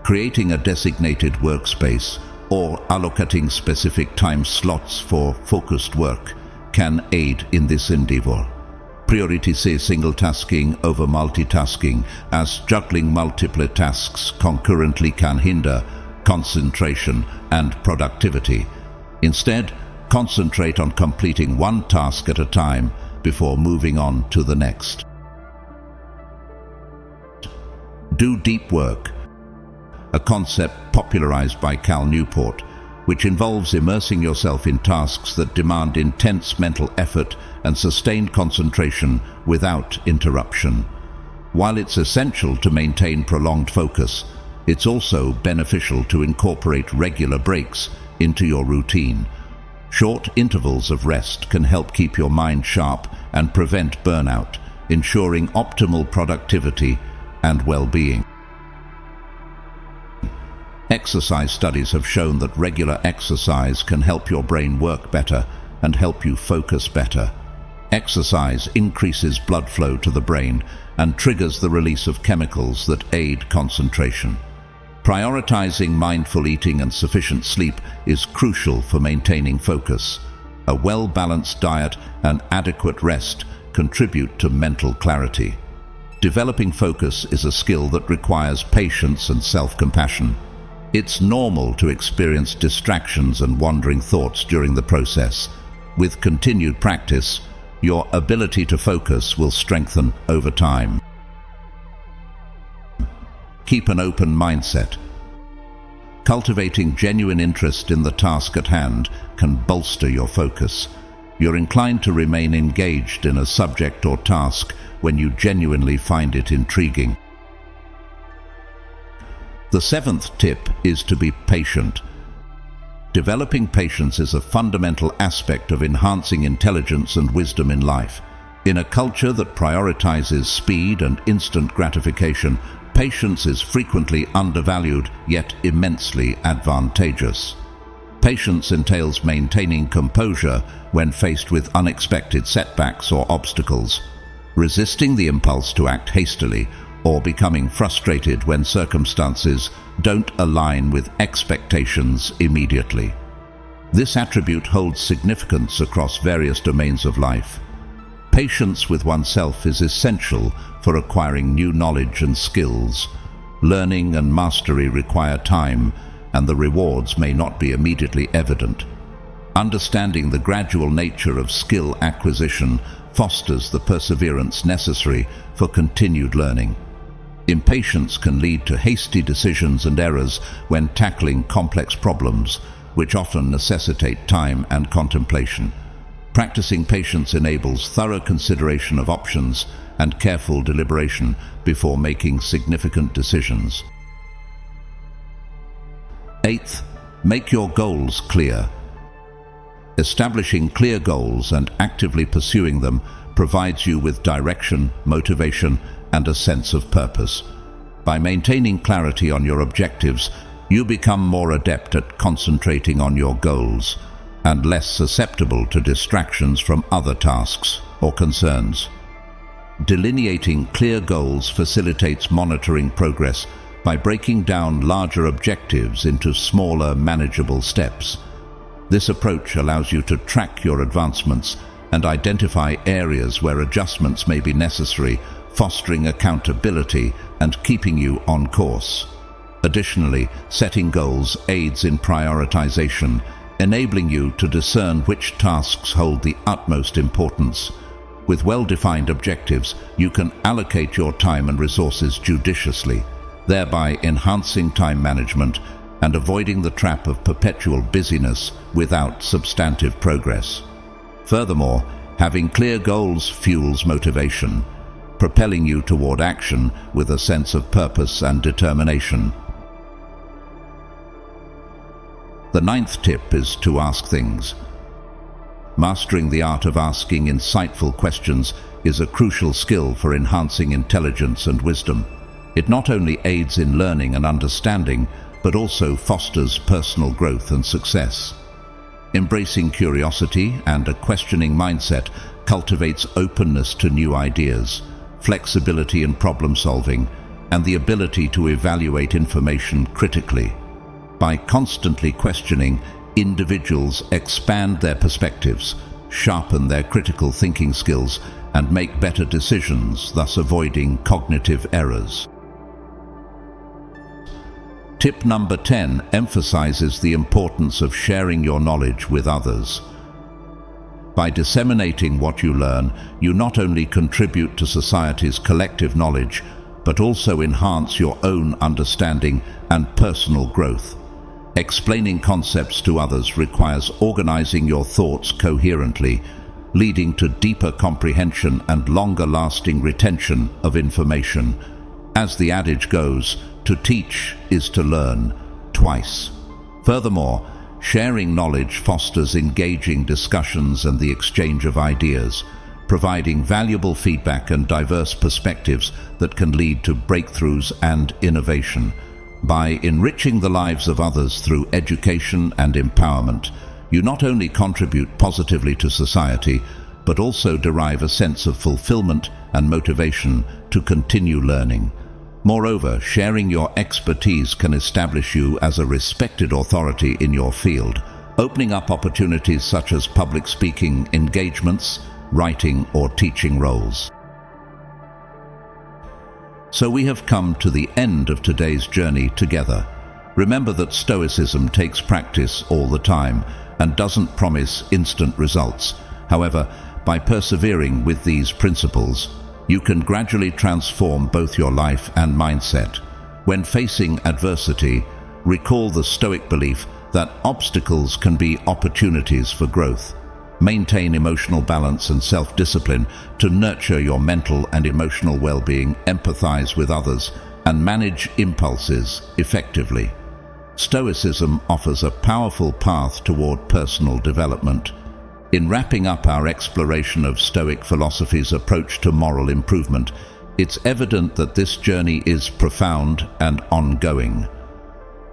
creating a designated workspace, or allocating specific time slots for focused work can aid in this endeavor. Prioritize single tasking over multitasking, as juggling multiple tasks concurrently can hinder concentration and productivity. Instead, concentrate on completing one task at a time before moving on to the next. Do deep work, a concept popularized by Cal Newport, which involves immersing yourself in tasks that demand intense mental effort and sustained concentration without interruption. While it's essential to maintain prolonged focus, it's also beneficial to incorporate regular breaks into your routine. Short intervals of rest can help keep your mind sharp and prevent burnout, ensuring optimal productivity and well-being. Exercise studies have shown that regular exercise can help your brain work better and help you focus better. Exercise increases blood flow to the brain and triggers the release of chemicals that aid concentration. Prioritizing mindful eating and sufficient sleep is crucial for maintaining focus. A well-balanced diet and adequate rest contribute to mental clarity. Developing focus is a skill that requires patience and self-compassion. It's normal to experience distractions and wandering thoughts during the process. With continued practice, your ability to focus will strengthen over time. Keep an open mindset. Cultivating genuine interest in the task at hand can bolster your focus. You're inclined to remain engaged in a subject or task when you genuinely find it intriguing. The seventh tip is to be patient. Developing patience is a fundamental aspect of enhancing intelligence and wisdom in life. In a culture that prioritizes speed and instant gratification, patience is frequently undervalued yet immensely advantageous. Patience entails maintaining composure when faced with unexpected setbacks or obstacles. Resisting the impulse to act hastily or becoming frustrated when circumstances don't align with expectations immediately. This attribute holds significance across various domains of life. Patience with oneself is essential for acquiring new knowledge and skills. Learning and mastery require time, and the rewards may not be immediately evident. Understanding the gradual nature of skill acquisition fosters the perseverance necessary for continued learning. Impatience can lead to hasty decisions and errors when tackling complex problems, which often necessitate time and contemplation. Practicing patience enables thorough consideration of options and careful deliberation before making significant decisions. 8th, make your goals clear. Establishing clear goals and actively pursuing them provides you with direction, motivation, and a sense of purpose. By maintaining clarity on your objectives, you become more adept at concentrating on your goals and less susceptible to distractions from other tasks or concerns. Delineating clear goals facilitates monitoring progress by breaking down larger objectives into smaller, manageable steps. This approach allows you to track your advancements and identify areas where adjustments may be necessary, fostering accountability and keeping you on course. Additionally, setting goals aids in prioritization, enabling you to discern which tasks hold the utmost importance. With well-defined objectives, you can allocate your time and resources judiciously, thereby enhancing time management and avoiding the trap of perpetual busyness without substantive progress. Furthermore, having clear goals fuels motivation, propelling you toward action with a sense of purpose and determination. The 9th tip is to ask things. Mastering the art of asking insightful questions is a crucial skill for enhancing intelligence and wisdom. It not only aids in learning and understanding, but also fosters personal growth and success. Embracing curiosity and a questioning mindset cultivates openness to new ideas, flexibility in problem solving, and the ability to evaluate information critically. By constantly questioning, individuals expand their perspectives, sharpen their critical thinking skills, and make better decisions, thus avoiding cognitive errors. Tip number 10 emphasizes the importance of sharing your knowledge with others. By disseminating what you learn, you not only contribute to society's collective knowledge, but also enhance your own understanding and personal growth. Explaining concepts to others requires organizing your thoughts coherently, leading to deeper comprehension and longer-lasting retention of information. As the adage goes, to teach is to learn twice. Furthermore, sharing knowledge fosters engaging discussions and the exchange of ideas, providing valuable feedback and diverse perspectives that can lead to breakthroughs and innovation. By enriching the lives of others through education and empowerment, you not only contribute positively to society, but also derive a sense of fulfillment and motivation to continue learning. Moreover, sharing your expertise can establish you as a respected authority in your field, opening up opportunities such as public speaking engagements, writing, or teaching roles. So we have come to the end of today's journey together. Remember that Stoicism takes practice all the time and doesn't promise instant results. However, by persevering with these principles, you can gradually transform both your life and mindset. When facing adversity, recall the Stoic belief that obstacles can be opportunities for growth. Maintain emotional balance and self-discipline to nurture your mental and emotional well-being, empathize with others, and manage impulses effectively. Stoicism offers a powerful path toward personal development. In wrapping up our exploration of Stoic philosophy's approach to moral improvement, it's evident that this journey is profound and ongoing.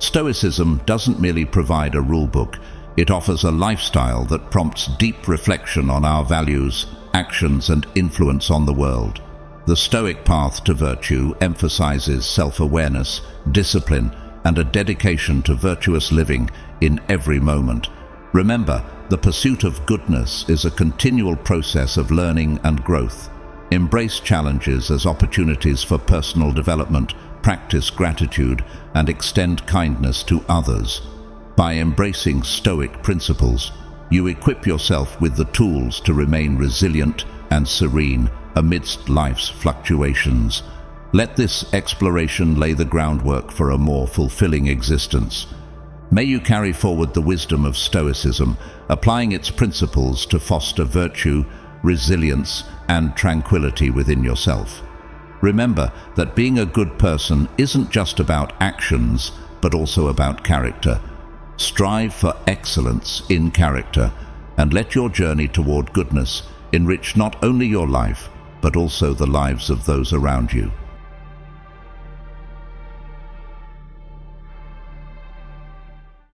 Stoicism doesn't merely provide a rulebook. It offers a lifestyle that prompts deep reflection on our values, actions, and influence on the world. The Stoic path to virtue emphasizes self-awareness, discipline, and a dedication to virtuous living in every moment. Remember, the pursuit of goodness is a continual process of learning and growth. Embrace challenges as opportunities for personal development, practice gratitude, and extend kindness to others. By embracing Stoic principles, you equip yourself with the tools to remain resilient and serene amidst life's fluctuations. Let this exploration lay the groundwork for a more fulfilling existence. May you carry forward the wisdom of Stoicism, applying its principles to foster virtue, resilience, and tranquility within yourself. Remember that being a good person isn't just about actions, but also about character. Strive for excellence in character, and let your journey toward goodness enrich not only your life, but also the lives of those around you.